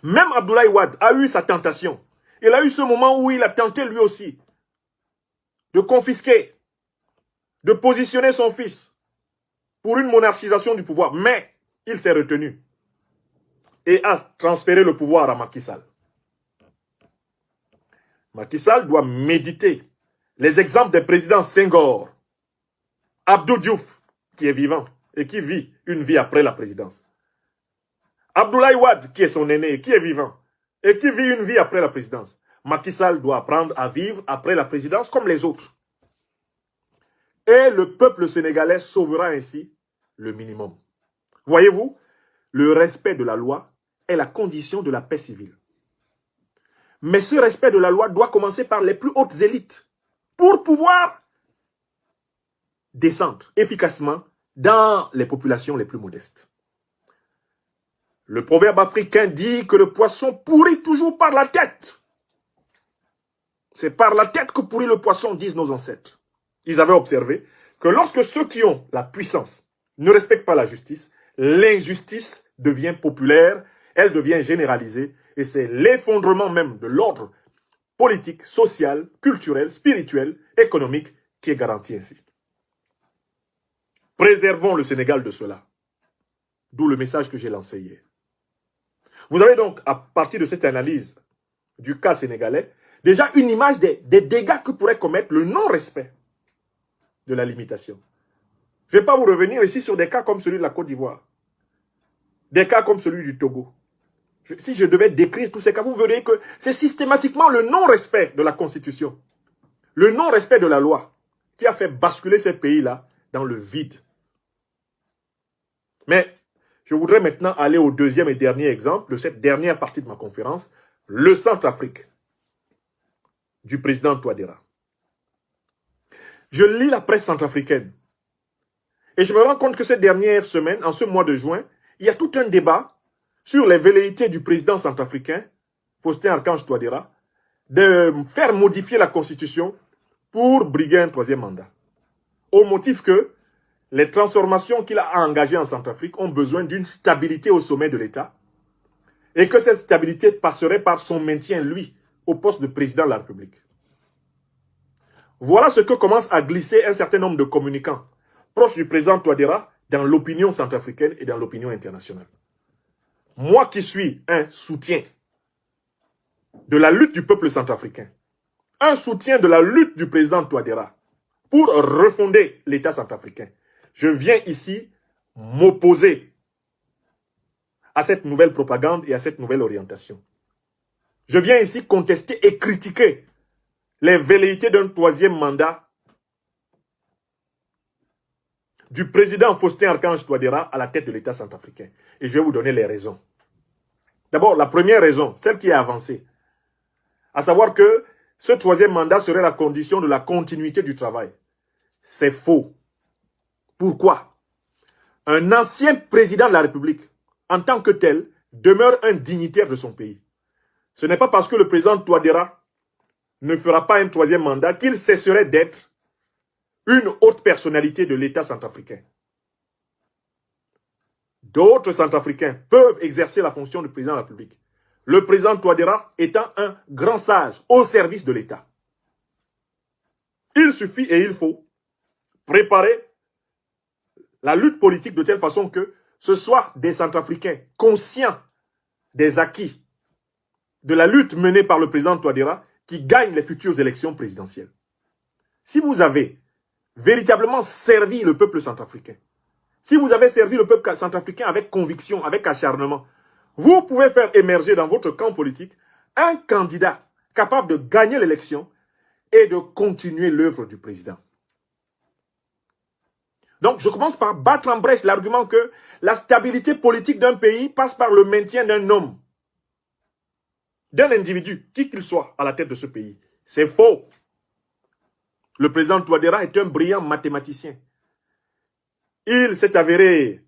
Même Abdoulaye Wade a eu sa tentation. Il a eu ce moment où il a tenté lui aussi de confisquer, de positionner son fils pour une monarchisation du pouvoir. Mais il s'est retenu et a transféré le pouvoir à Macky Sall. Macky Sall doit méditer les exemples des présidents Senghor, Abdou Diouf, qui est vivant et qui vit une vie après la présidence. Abdoulaye Wade, qui est son aîné et qui est vivant et qui vit une vie après la présidence. Macky Sall doit apprendre à vivre après la présidence comme les autres. Et le peuple sénégalais sauvera ainsi le minimum. Voyez-vous, le respect de la loi est la condition de la paix civile. Mais ce respect de la loi doit commencer par les plus hautes élites pour pouvoir descendre efficacement dans les populations les plus modestes. Le proverbe africain dit que le poisson pourrit toujours par la tête. C'est par la tête que pourrit le poisson, disent nos ancêtres. Ils avaient observé que lorsque ceux qui ont la puissance ne respectent pas la justice, l'injustice devient populaire, elle devient généralisée, et c'est l'effondrement même de l'ordre politique, social, culturel, spirituel, économique qui est garanti ainsi. Préservons le Sénégal de cela. D'où le message que j'ai lancé hier. Vous avez donc, à partir de cette analyse du cas sénégalais, déjà une image des dégâts que pourrait commettre le non-respect de la limitation. Je ne vais pas vous revenir ici sur des cas comme celui de la Côte d'Ivoire, des cas comme celui du Togo. Si je devais décrire tous ces cas, vous verrez que c'est systématiquement le non-respect de la Constitution, le non-respect de la loi qui a fait basculer ces pays-là dans le vide. Mais je voudrais maintenant aller au deuxième et dernier exemple de cette dernière partie de ma conférence, le Centrafrique du président Touadéra. Je lis la presse centrafricaine et je me rends compte que cette dernière semaine, en ce mois de juin, il y a tout un débat sur les velléités du président centrafricain, Faustin-Archange Touadéra, de faire modifier la Constitution pour briguer un troisième mandat. Au motif que les transformations qu'il a engagées en Centrafrique ont besoin d'une stabilité au sommet de l'État et que cette stabilité passerait par son maintien, lui, au poste de président de la République. Voilà ce que commence à glisser un certain nombre de communicants proches du président Touadéra dans l'opinion centrafricaine et dans l'opinion internationale. Moi qui suis un soutien de la lutte du peuple centrafricain, un soutien de la lutte du président Touadéra pour refonder l'État centrafricain, je viens ici m'opposer à cette nouvelle propagande et à cette nouvelle orientation. Je viens ici contester et critiquer les velléités d'un troisième mandat du président Faustin-Archange Touadéra à la tête de l'État centrafricain. Et je vais vous donner les raisons. D'abord, la première raison, celle qui est avancée, à savoir que ce troisième mandat serait la condition de la continuité du travail. C'est faux. Pourquoi? Un ancien président de la République, en tant que tel, demeure un dignitaire de son pays. Ce n'est pas parce que le président Touadéra ne fera pas un troisième mandat qu'il cesserait d'être une haute personnalité de l'État centrafricain. D'autres centrafricains peuvent exercer la fonction de président de la République. Le président Touadéra étant un grand sage au service de l'État. Il suffit et il faut préparer la lutte politique de telle façon que ce soit des Centrafricains conscients des acquis de la lutte menée par le président Touadéra qui gagnent les futures élections présidentielles. Si vous avez véritablement servi le peuple centrafricain, si vous avez servi le peuple centrafricain avec conviction, avec acharnement, vous pouvez faire émerger dans votre camp politique un candidat capable de gagner l'élection et de continuer l'œuvre du président. Donc, je commence par battre en brèche l'argument que la stabilité politique d'un pays passe par le maintien d'un homme, d'un individu, qui qu'il soit, à la tête de ce pays. C'est faux. Le président Touadéra est un brillant mathématicien. Il s'est avéré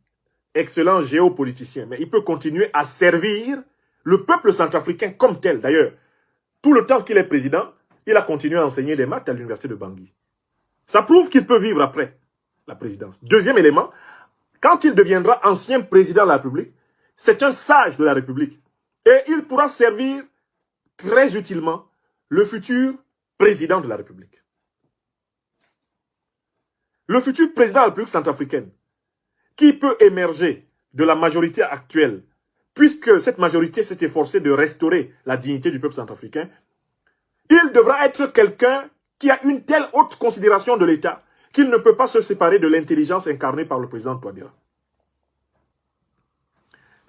excellent géopoliticien, mais il peut continuer à servir le peuple centrafricain comme tel. D'ailleurs, tout le temps qu'il est président, il a continué à enseigner les maths à l'université de Bangui. Ça prouve qu'il peut vivre après la présidence. Deuxième élément, quand il deviendra ancien président de la République, c'est un sage de la République. Et il pourra servir très utilement le futur président de la République. Le futur président de la République centrafricaine, qui peut émerger de la majorité actuelle, puisque cette majorité s'est efforcée de restaurer la dignité du peuple centrafricain, il devra être quelqu'un qui a une telle haute considération de l'État qu'il ne peut pas se séparer de l'intelligence incarnée par le président Touadéra.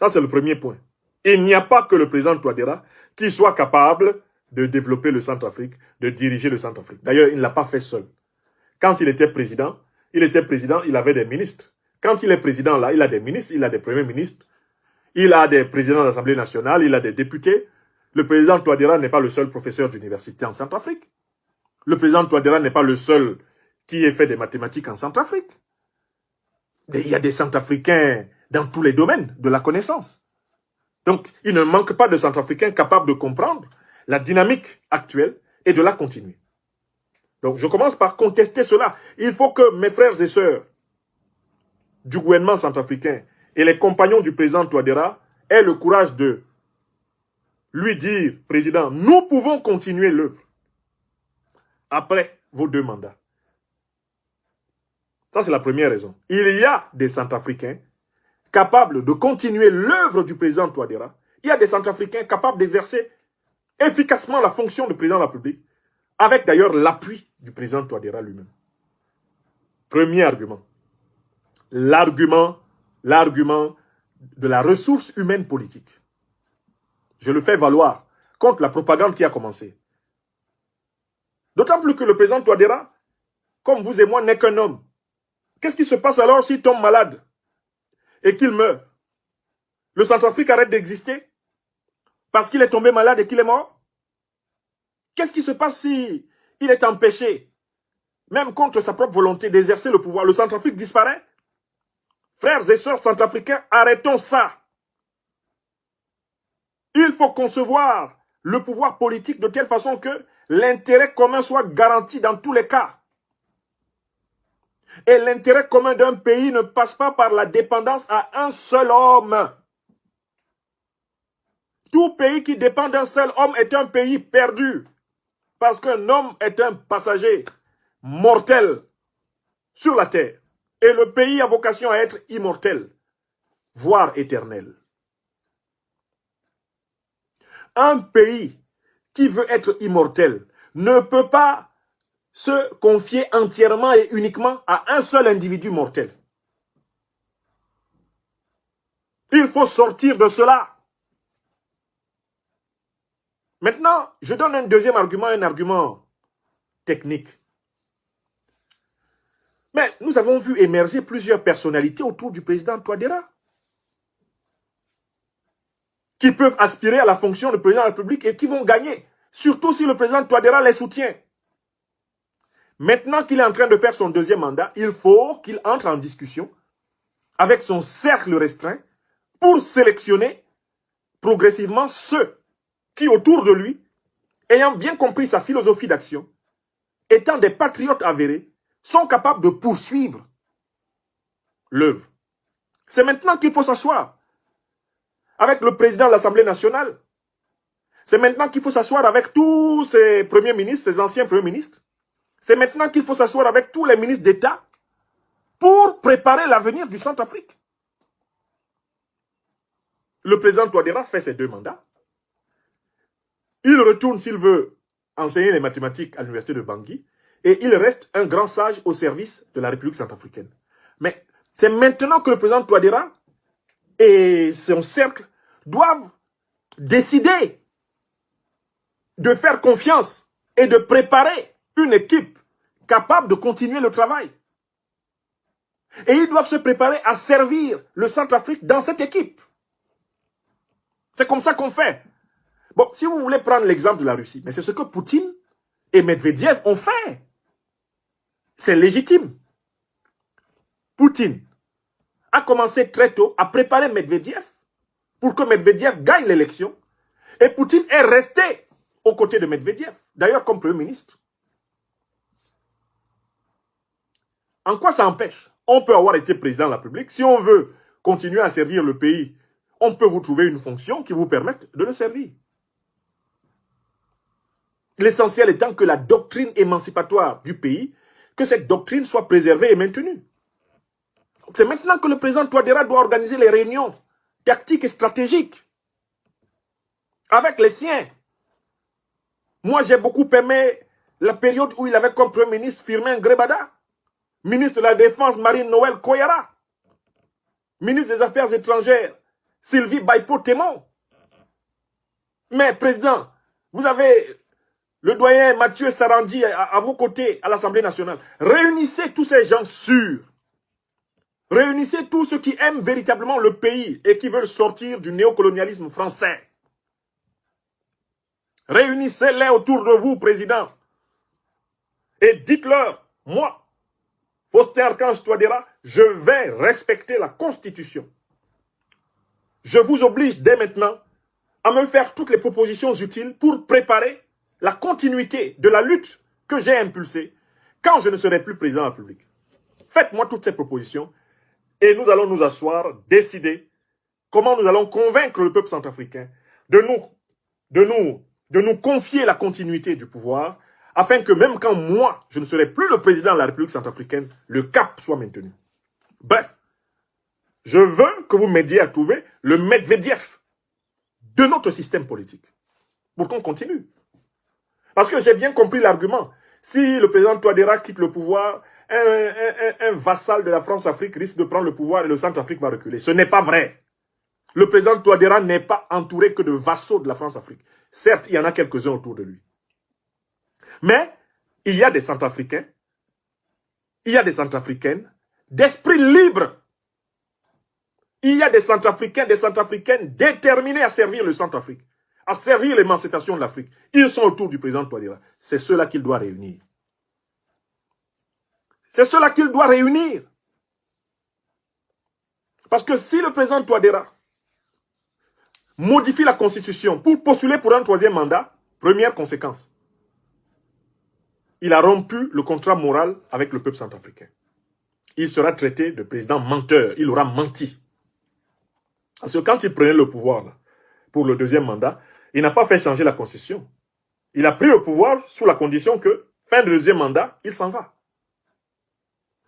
Ça, c'est le premier point. Il n'y a pas que le président Touadéra qui soit capable de développer le Centrafrique, de diriger le Centrafrique. D'ailleurs, il ne l'a pas fait seul. Quand il était président, il avait des ministres. Quand il est président, là, il a des ministres, il a des premiers ministres, il a des présidents de l'Assemblée nationale, il a des députés. Le président Touadéra n'est pas le seul professeur d'université en Centrafrique. Le président Touadéra n'est pas le seul qui ait fait des mathématiques en Centrafrique. Il y a des Centrafricains dans tous les domaines de la connaissance. Donc, il ne manque pas de Centrafricains capables de comprendre la dynamique actuelle et de la continuer. Donc, je commence par contester cela. Il faut que mes frères et sœurs du gouvernement centrafricain et les compagnons du président Touadéra aient le courage de lui dire, président, nous pouvons continuer l'œuvre après vos 2 mandats. Ça, c'est la première raison. Il y a des Centrafricains capables de continuer l'œuvre du président Touadéra. Il y a des Centrafricains capables d'exercer efficacement la fonction de président de la République, avec d'ailleurs l'appui du président Touadéra lui-même. Premier argument. L'argument de la ressource humaine politique. Je le fais valoir contre la propagande qui a commencé. D'autant plus que le président Touadéra, comme vous et moi, n'est qu'un homme. Qu'est-ce qui se passe alors s'il tombe malade et qu'il meurt? Le Centrafrique arrête d'exister parce qu'il est tombé malade et qu'il est mort? Qu'est-ce qui se passe si il est empêché, même contre sa propre volonté, d'exercer le pouvoir? Le Centrafrique disparaît? Frères et sœurs centrafricains, arrêtons ça. Il faut concevoir le pouvoir politique de telle façon que l'intérêt commun soit garanti dans tous les cas. Et l'intérêt commun d'un pays ne passe pas par la dépendance à un seul homme. Tout pays qui dépend d'un seul homme est un pays perdu. Parce qu'un homme est un passager mortel sur la terre. Et le pays a vocation à être immortel, voire éternel. Un pays qui veut être immortel ne peut pas se confier entièrement et uniquement à un seul individu mortel. Il faut sortir de cela. Maintenant, je donne un deuxième argument, un argument technique. Mais nous avons vu émerger plusieurs personnalités autour du président Touadéra qui peuvent aspirer à la fonction de président de la République et qui vont gagner, surtout si le président Touadéra les soutient. Maintenant qu'il est en train de faire son 2e mandat, il faut qu'il entre en discussion avec son cercle restreint pour sélectionner progressivement ceux qui, autour de lui, ayant bien compris sa philosophie d'action, étant des patriotes avérés, sont capables de poursuivre l'œuvre. C'est maintenant qu'il faut s'asseoir avec le président de l'Assemblée nationale. C'est maintenant qu'il faut s'asseoir avec tous ses premiers ministres, ses anciens premiers ministres. C'est maintenant qu'il faut s'asseoir avec tous les ministres d'État pour préparer l'avenir du Centrafrique. Le président Touadéra fait ses 2 mandats. Il retourne, s'il veut, enseigner les mathématiques à l'université de Bangui. Et il reste un grand sage au service de la République centrafricaine. Mais c'est maintenant que le président Touadéra et son cercle doivent décider de faire confiance et de préparer une équipe capable de continuer le travail. Et ils doivent se préparer à servir le Centrafrique dans cette équipe. C'est comme ça qu'on fait. Bon, si vous voulez prendre l'exemple de la Russie, mais c'est ce que Poutine et Medvedev ont fait. C'est légitime. Poutine a commencé très tôt à préparer Medvedev pour que Medvedev gagne l'élection. Et Poutine est resté aux côtés de Medvedev, d'ailleurs comme Premier ministre. En quoi ça empêche? On peut avoir été président de la République. Si on veut continuer à servir le pays, on peut vous trouver une fonction qui vous permette de le servir. L'essentiel étant que la doctrine émancipatoire du pays, que cette doctrine soit préservée et maintenue. C'est maintenant que le président Touadéra doit organiser les réunions tactiques et stratégiques avec les siens. Moi, j'ai beaucoup aimé la période où il avait comme Premier ministre Firmin Grebada, ministre de la Défense Marie-Noël Koyara, ministre des Affaires étrangères Sylvie Baipo-Témon. Mais, président, vous avez le doyen Mathieu Sarandi à vos côtés à l'Assemblée nationale. Réunissez tous ces gens sûrs. Réunissez tous ceux qui aiment véritablement le pays et qui veulent sortir du néocolonialisme français. Réunissez-les autour de vous, président. Et dites-leur, moi, Faustin Archange Touadéra, je vais respecter la Constitution. Je vous oblige dès maintenant à me faire toutes les propositions utiles pour préparer la continuité de la lutte que j'ai impulsée quand je ne serai plus président de la République. Faites-moi toutes ces propositions et nous allons nous asseoir, décider comment nous allons convaincre le peuple centrafricain de nous confier la continuité du pouvoir afin que même quand moi, je ne serai plus le président de la République centrafricaine, le cap soit maintenu. Bref, je veux que vous m'aidiez à trouver le Medvedev de notre système politique pour qu'on continue. Parce que j'ai bien compris l'argument. Si le président Touadéra quitte le pouvoir, un vassal de la France-Afrique risque de prendre le pouvoir et le Centrafrique va reculer. Ce n'est pas vrai. Le président Touadéra n'est pas entouré que de vassaux de la France-Afrique. Certes, il y en a quelques-uns autour de lui. Mais il y a des Centrafricains, il y a des Centrafricaines d'esprit libre. Il y a des Centrafricains, des Centrafricaines déterminés à servir le Centrafrique, à servir l'émancipation de l'Afrique. Ils sont autour du président Touadéra. C'est ceux-là qu'il doit réunir. C'est ceux-là qu'il doit réunir. Parce que si le président Touadéra modifie la Constitution pour postuler pour un troisième mandat, première conséquence, il a rompu le contrat moral avec le peuple centrafricain. Il sera traité de président menteur. Il aura menti. Parce que quand il prenait le pouvoir là, pour le deuxième mandat, il n'a pas fait changer la Constitution. Il a pris le pouvoir sous la condition que, fin de deuxième mandat, il s'en va.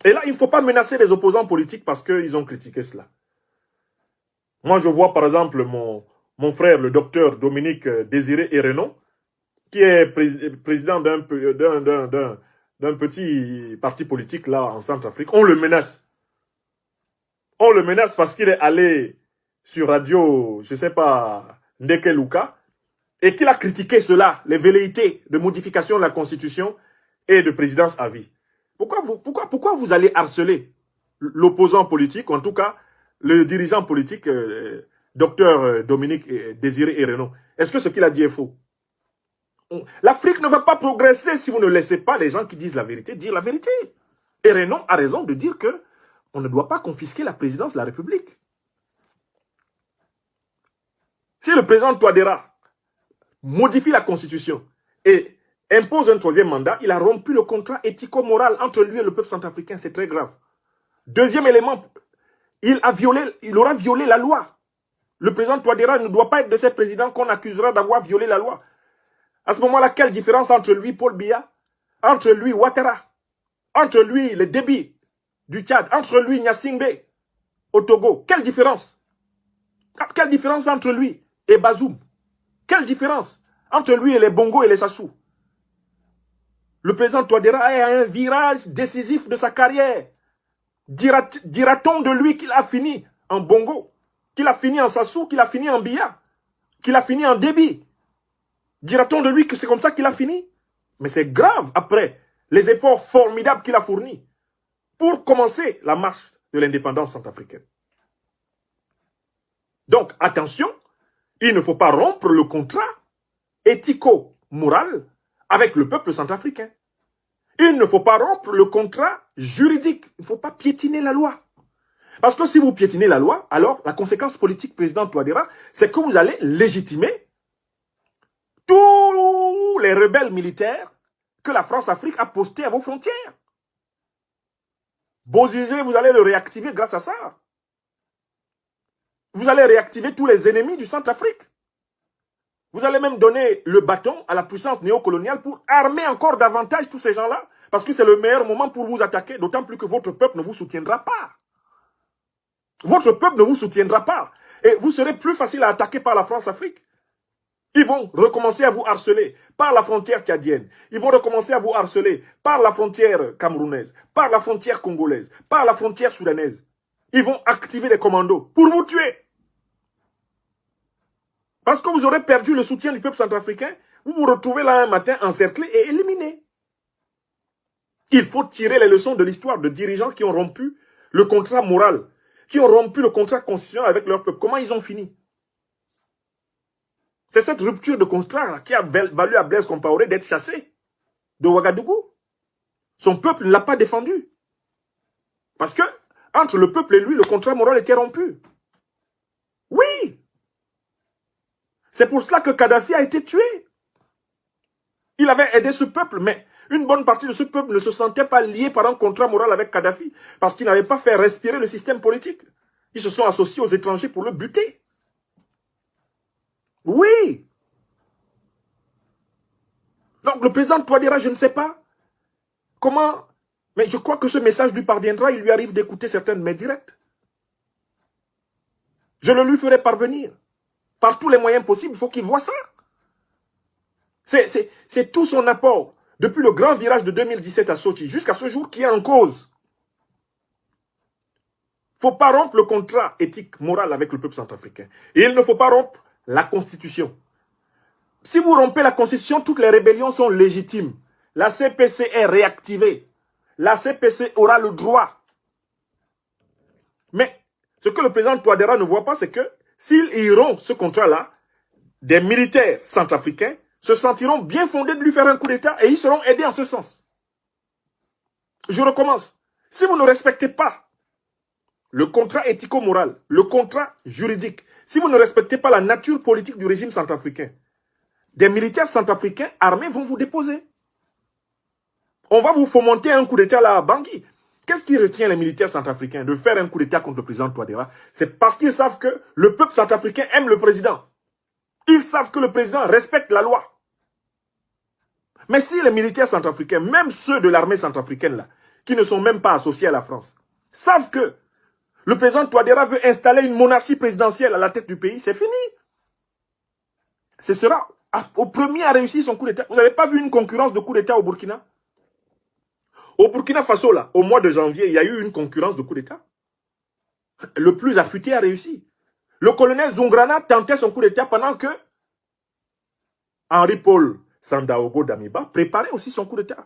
Et là, il ne faut pas menacer les opposants politiques parce qu'ils ont critiqué cela. Moi, je vois par exemple mon frère, le docteur Dominique Désiré Hérenon, qui est président d'un petit parti politique là en Centrafrique. On le menace. On le menace parce qu'il est allé sur radio, je ne sais pas, Ndeke Luka, et qu'il a critiqué cela, les velléités de modification de la Constitution et de présidence à vie. Pourquoi vous allez harceler l'opposant politique, ou en tout cas le dirigeant politique, docteur Dominique Désiré Hérenon? Est-ce que ce qu'il a dit est faux? L'Afrique ne va pas progresser si vous ne laissez pas les gens qui disent la vérité dire la vérité. Hérenon a raison de dire que on ne doit pas confisquer la présidence de la République. Si le président Touadéra modifie la Constitution et impose un troisième mandat, il a rompu le contrat éthico-moral entre lui et le peuple centrafricain. C'est très grave. Deuxième élément, il aura violé la loi. Le président Touadéra ne doit pas être de ces présidents qu'on accusera d'avoir violé la loi. À ce moment-là, quelle différence entre lui, Paul Biya, entre lui, Ouattara, entre lui, le Déby du Tchad, entre lui, Gnassingbé au Togo? Quelle différence? Quelle différence entre lui et Bazoum? Quelle différence entre lui et les Bongo et les Sassou? Le président Touadéra est à un virage décisif de sa carrière. Dira-t-on de lui qu'il a fini en Bongo, qu'il a fini en Sassou, qu'il a fini en Biya, qu'il a fini en Déby? Dira-t-on de lui que c'est comme ça qu'il a fini? Mais c'est grave après les efforts formidables qu'il a fournis pour commencer la marche de l'indépendance centrafricaine. Donc, attention, il ne faut pas rompre le contrat éthico-moral avec le peuple centrafricain. Il ne faut pas rompre le contrat juridique. Il ne faut pas piétiner la loi. Parce que si vous piétinez la loi, alors la conséquence politique, président Touadéra, c'est que vous allez légitimer tous les rebelles militaires que la France-Afrique a postés à vos frontières. Bozizé, vous allez le réactiver grâce à ça. Vous allez réactiver tous les ennemis du Centrafrique. Vous allez même donner le bâton à la puissance néocoloniale pour armer encore davantage tous ces gens-là. Parce que c'est le meilleur moment pour vous attaquer, d'autant plus que votre peuple ne vous soutiendra pas. Votre peuple ne vous soutiendra pas. Et vous serez plus facile à attaquer par la France-Afrique. Ils vont recommencer à vous harceler par la frontière tchadienne. Ils vont recommencer à vous harceler par la frontière camerounaise, par la frontière congolaise, par la frontière soudanaise. Ils vont activer les commandos pour vous tuer. Parce que vous aurez perdu le soutien du peuple centrafricain, vous vous retrouvez là un matin encerclé et éliminé. Il faut tirer les leçons de l'histoire de dirigeants qui ont rompu le contrat moral, qui ont rompu le contrat constitutionnel avec leur peuple. Comment ils ont fini? C'est cette rupture de contrat qui a valu à Blaise Compaoré d'être chassé de Ouagadougou. Son peuple ne l'a pas défendu. Parce que, entre le peuple et lui, le contrat moral était rompu. Oui! C'est pour cela que Kadhafi a été tué. Il avait aidé ce peuple, mais une bonne partie de ce peuple ne se sentait pas lié par un contrat moral avec Kadhafi, parce qu'il n'avait pas fait respirer le système politique. Ils se sont associés aux étrangers pour le buter. Oui! Donc le président Touadéra, je ne sais pas comment, mais je crois que ce message lui parviendra, il lui arrive d'écouter certains de mes directs. Je le lui ferai parvenir. Par tous les moyens possibles, il faut qu'il voit ça. C'est tout son apport, depuis le grand virage de 2017 à Sochi, jusqu'à ce jour, qui est en cause. Il ne faut pas rompre le contrat éthique, moral avec le peuple centrafricain. Et il ne faut pas rompre la Constitution. Si vous rompez la Constitution, toutes les rébellions sont légitimes. La CPC est réactivée. La CPC aura le droit. Mais ce que le président Touadéra ne voit pas, c'est que s'ils iront ce contrat-là, des militaires centrafricains se sentiront bien fondés de lui faire un coup d'État et ils seront aidés en ce sens. Je recommence. Si vous ne respectez pas le contrat éthico-moral, le contrat juridique, si vous ne respectez pas la nature politique du régime centrafricain, des militaires centrafricains armés vont vous déposer. On va vous fomenter un coup d'État là à Bangui. Qu'est-ce qui retient les militaires centrafricains de faire un coup d'État contre le président Touadéra? C'est parce qu'ils savent que le peuple centrafricain aime le président. Ils savent que le président respecte la loi. Mais si les militaires centrafricains, même ceux de l'armée centrafricaine là, qui ne sont même pas associés à la France, savent que le président Touadéra veut installer une monarchie présidentielle à la tête du pays, c'est fini. Ce sera au premier à réussir son coup d'État. Vous n'avez pas vu une concurrence de coup d'État au Burkina? Au Burkina Faso, là, au mois de janvier, il y a eu une concurrence de coup d'État. Le plus affûté a réussi. Le colonel Zungrana tentait son coup d'État pendant que Henri-Paul Sandaogo Damiba préparait aussi son coup d'État.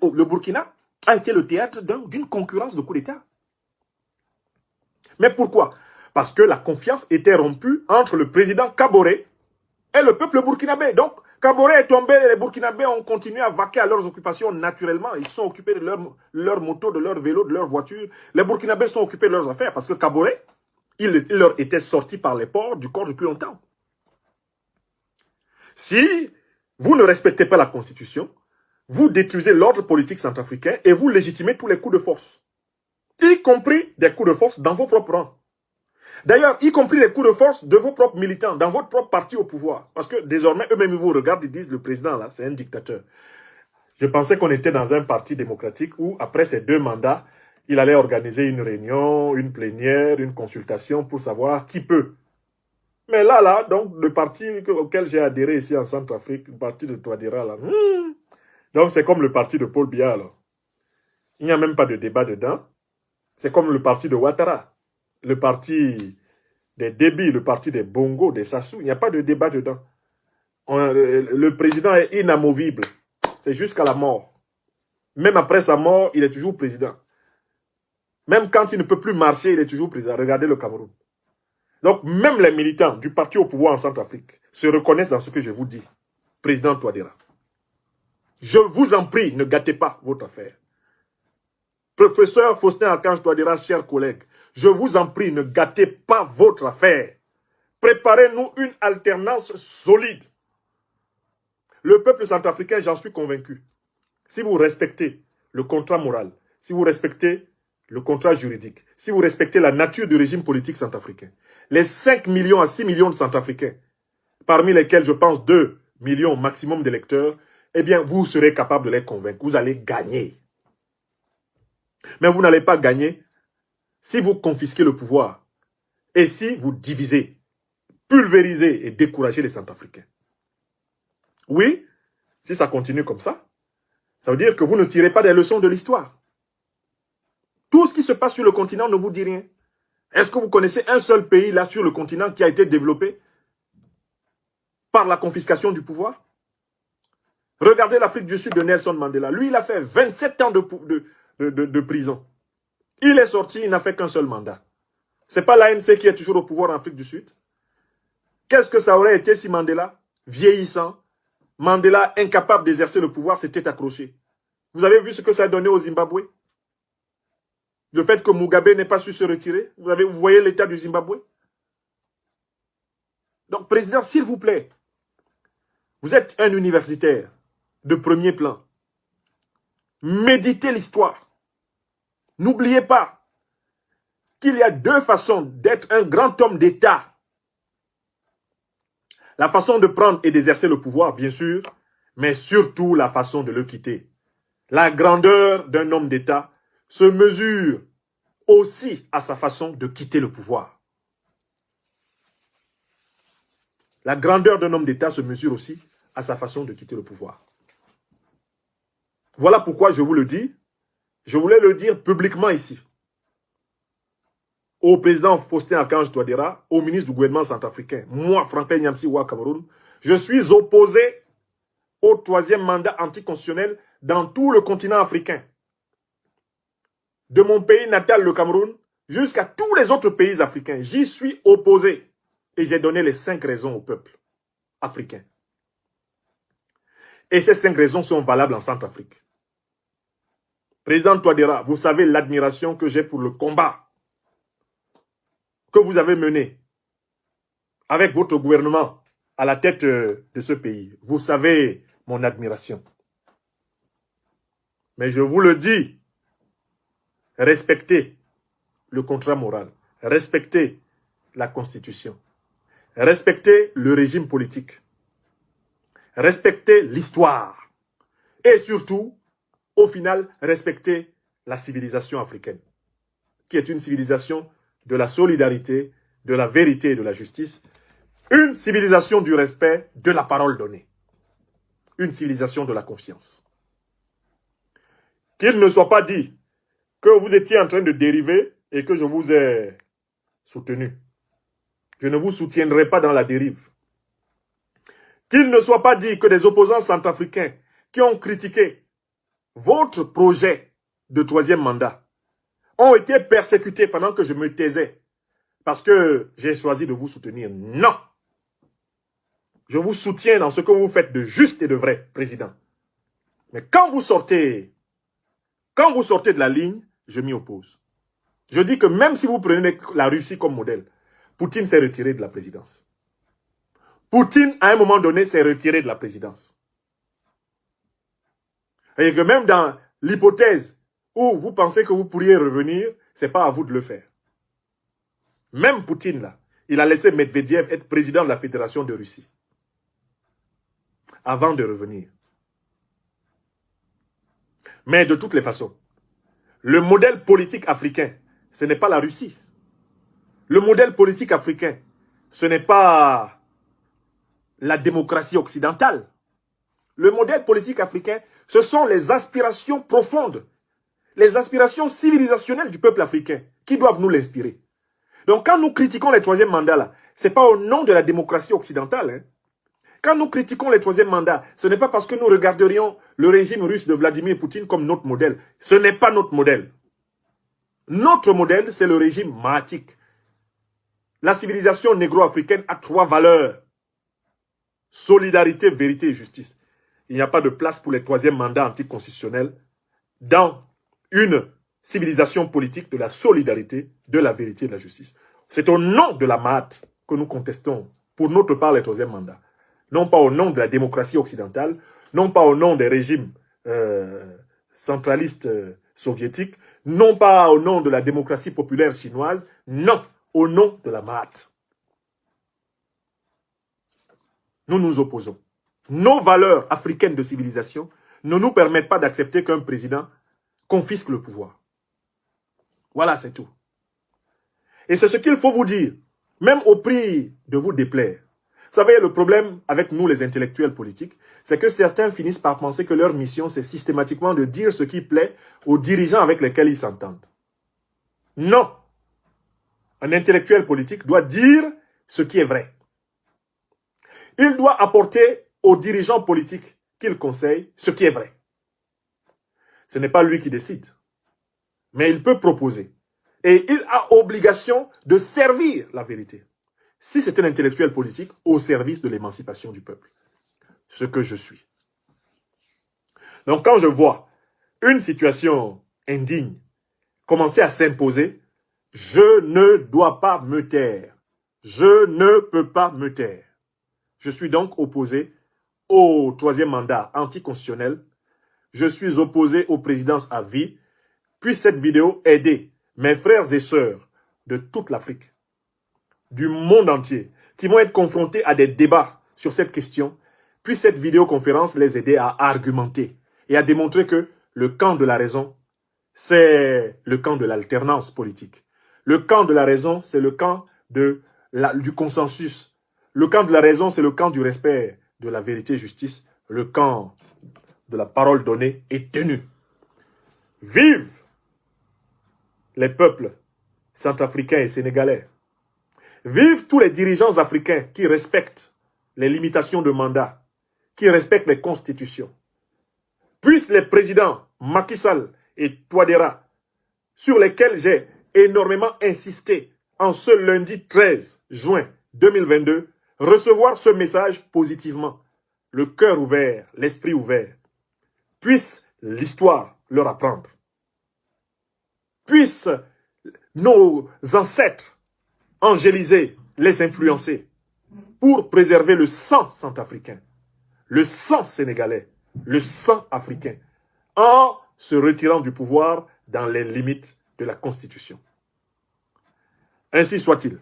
Le Burkina a été le théâtre d'une concurrence de coup d'État. Mais pourquoi? Parce que la confiance était rompue entre le président Kaboré et le peuple burkinabé. Donc, Kaboré est tombé et les Burkinabés ont continué à vaquer à leurs occupations naturellement. Ils sont occupés de leur moto, de leur vélo, de leur voiture. Les Burkinabés sont occupés de leurs affaires parce que Kaboré, il leur était sorti par les ports du corps depuis longtemps. Si vous ne respectez pas la Constitution, vous détruisez l'ordre politique centrafricain et vous légitimez tous les coups de force. Y compris des coups de force dans vos propres rangs. D'ailleurs, y compris les coups de force de vos propres militants, dans votre propre parti au pouvoir. Parce que désormais, eux-mêmes, ils vous regardent, ils disent, le président, là, c'est un dictateur. Je pensais qu'on était dans un parti démocratique où, après ces 2 mandats, il allait organiser une réunion, une plénière, une consultation pour savoir qui peut. Mais là, donc, le parti auquel j'ai adhéré ici en Centrafrique, le parti de Touadéra, là, donc c'est comme le parti de Paul Biya, là. Il n'y a même pas de débat dedans. C'est comme le parti de Ouattara. Le parti des Déby, le parti des Bongo, des Sassou, il n'y a pas de débat dedans. Le président est inamovible. C'est jusqu'à la mort. Même après sa mort, il est toujours président. Même quand il ne peut plus marcher, il est toujours président. Regardez le Cameroun. Donc, même les militants du parti au pouvoir en Centrafrique se reconnaissent dans ce que je vous dis. Président Touadéra. Je vous en prie, ne gâtez pas votre affaire. Professeur Faustin Archange Touadéra, chers collègues, je vous en prie, ne gâtez pas votre affaire. Préparez-nous une alternance solide. Le peuple centrafricain, j'en suis convaincu, si vous respectez le contrat moral, si vous respectez le contrat juridique, si vous respectez la nature du régime politique centrafricain, les 5 millions à 6 millions de Centrafricains, parmi lesquels je pense 2 millions maximum d'électeurs, eh bien, vous serez capable de les convaincre. Vous allez gagner. Mais vous n'allez pas gagner si vous confisquez le pouvoir et si vous divisez, pulvérisez et découragez les Centrafricains. Oui, si ça continue comme ça veut dire que vous ne tirez pas des leçons de l'histoire. Tout ce qui se passe sur le continent ne vous dit rien. Est-ce que vous connaissez un seul pays là sur le continent qui a été développé par la confiscation du pouvoir? Regardez l'Afrique du Sud de Nelson Mandela. Lui, il a fait 27 ans de prison. Il est sorti, il n'a fait qu'un seul mandat. Ce n'est pas l'ANC qui est toujours au pouvoir en Afrique du Sud. Qu'est-ce que ça aurait été si Mandela, vieillissant, Mandela, incapable d'exercer le pouvoir, s'était accroché? Vous avez vu ce que ça a donné au Zimbabwe? Le fait que Mugabe n'ait pas su se retirer? Vous voyez l'état du Zimbabwe? Donc, président, s'il vous plaît, vous êtes un universitaire de premier plan. Méditez l'histoire. N'oubliez pas qu'il y a deux façons d'être un grand homme d'État. La façon de prendre et d'exercer le pouvoir, bien sûr, mais surtout la façon de le quitter. La grandeur d'un homme d'État se mesure aussi à sa façon de quitter le pouvoir. La grandeur d'un homme d'État se mesure aussi à sa façon de quitter le pouvoir. Voilà pourquoi je vous le dis. Je voulais le dire publiquement ici. Au président Faustin Archange Touadéra, au ministre du gouvernement centrafricain, moi, Franklin Nyamsi Ouattara Cameroun, je suis opposé au troisième mandat anticonstitutionnel dans tout le continent africain. De mon pays natal, le Cameroun, jusqu'à tous les autres pays africains. J'y suis opposé. Et j'ai donné les 5 raisons au peuple africain. Et ces 5 raisons sont valables en Centrafrique. Président Touadéra, vous savez l'admiration que j'ai pour le combat que vous avez mené avec votre gouvernement à la tête de ce pays. Vous savez mon admiration. Mais je vous le dis, respectez le contrat moral, respectez la Constitution, respectez le régime politique, respectez l'histoire et surtout, au final, respectez la civilisation africaine, qui est une civilisation de la solidarité, de la vérité et de la justice, une civilisation du respect de la parole donnée, une civilisation de la confiance. Qu'il ne soit pas dit que vous étiez en train de dériver et que je vous ai soutenu. Je ne vous soutiendrai pas dans la dérive. Qu'il ne soit pas dit que des opposants centrafricains qui ont critiqué votre projet de troisième mandat ont été persécutés pendant que je me taisais parce que j'ai choisi de vous soutenir. Non! Je vous soutiens dans ce que vous faites de juste et de vrai, président. Mais quand vous sortez de la ligne, je m'y oppose. Je dis que même si vous prenez la Russie comme modèle, Poutine s'est retiré de la présidence. Poutine, à un moment donné, s'est retiré de la présidence. Et que même dans l'hypothèse où vous pensez que vous pourriez revenir, ce n'est pas à vous de le faire. Même Poutine, là, il a laissé Medvedev être président de la Fédération de Russie. Avant de revenir. Mais de toutes les façons, le modèle politique africain, ce n'est pas la Russie. Le modèle politique africain, ce n'est pas la démocratie occidentale. Le modèle politique africain, ce sont les aspirations profondes, les aspirations civilisationnelles du peuple africain qui doivent nous l'inspirer. Donc quand nous critiquons les troisièmes mandats, là, ce n'est pas au nom de la démocratie occidentale. Hein. Quand nous critiquons les troisièmes mandats, ce n'est pas parce que nous regarderions le régime russe de Vladimir Poutine comme notre modèle. Ce n'est pas notre modèle. Notre modèle, c'est le régime mahatique. La civilisation négro-africaine a 3 valeurs. Solidarité, vérité et justice. il n'y a pas de place pour les troisièmes mandats anticonstitutionnels dans une civilisation politique de la solidarité, de la vérité et de la justice. C'est au nom de la MAAT que nous contestons, pour notre part, les troisièmes mandats. Non pas au nom de la démocratie occidentale, non pas au nom des régimes centralistes soviétiques, non pas au nom de la démocratie populaire chinoise, non, au nom de la MAAT. Nous nous opposons. Nos valeurs africaines de civilisation ne nous permettent pas d'accepter qu'un président confisque le pouvoir. Voilà, c'est tout. Et c'est ce qu'il faut vous dire, même au prix de vous déplaire. Vous savez, le problème avec nous, les intellectuels politiques, c'est que certains finissent par penser que leur mission, c'est systématiquement de dire ce qui plaît aux dirigeants avec lesquels ils s'entendent. Non. Un intellectuel politique doit dire ce qui est vrai. Il doit apporter aux dirigeants politiques qu'il conseille ce qui est vrai. Ce n'est pas lui qui décide, mais il peut proposer. Et il a obligation de servir la vérité. Si c'est un intellectuel politique, au service de l'émancipation du peuple. Ce que je suis. Donc quand je vois une situation indigne commencer à s'imposer, je ne dois pas me taire. Je ne peux pas me taire. Je suis donc opposé au troisième mandat anticonstitutionnel. Je suis opposé aux présidences à vie. Puisse cette vidéo aider mes frères et sœurs de toute l'Afrique, du monde entier, qui vont être confrontés à des débats sur cette question. Puisse cette vidéoconférence les aider à argumenter et à démontrer que le camp de la raison, c'est le camp de l'alternance politique. Le camp de la raison, c'est le camp du consensus. Le camp de la raison, c'est le camp du respect de la vérité et justice. Le camp de la parole donnée et tenue. Vive les peuples centrafricains et sénégalais. Vive tous les dirigeants africains qui respectent les limitations de mandat, qui respectent les constitutions. Puissent les présidents Macky Sall et Touadéra, sur lesquels j'ai énormément insisté en ce lundi 13 juin 2022, recevoir ce message positivement, le cœur ouvert, l'esprit ouvert. Puisse l'histoire leur apprendre. Puissent nos ancêtres angélisés les influencer pour préserver le sang centrafricain, le sang sénégalais, le sang africain, en se retirant du pouvoir dans les limites de la Constitution. Ainsi soit-il.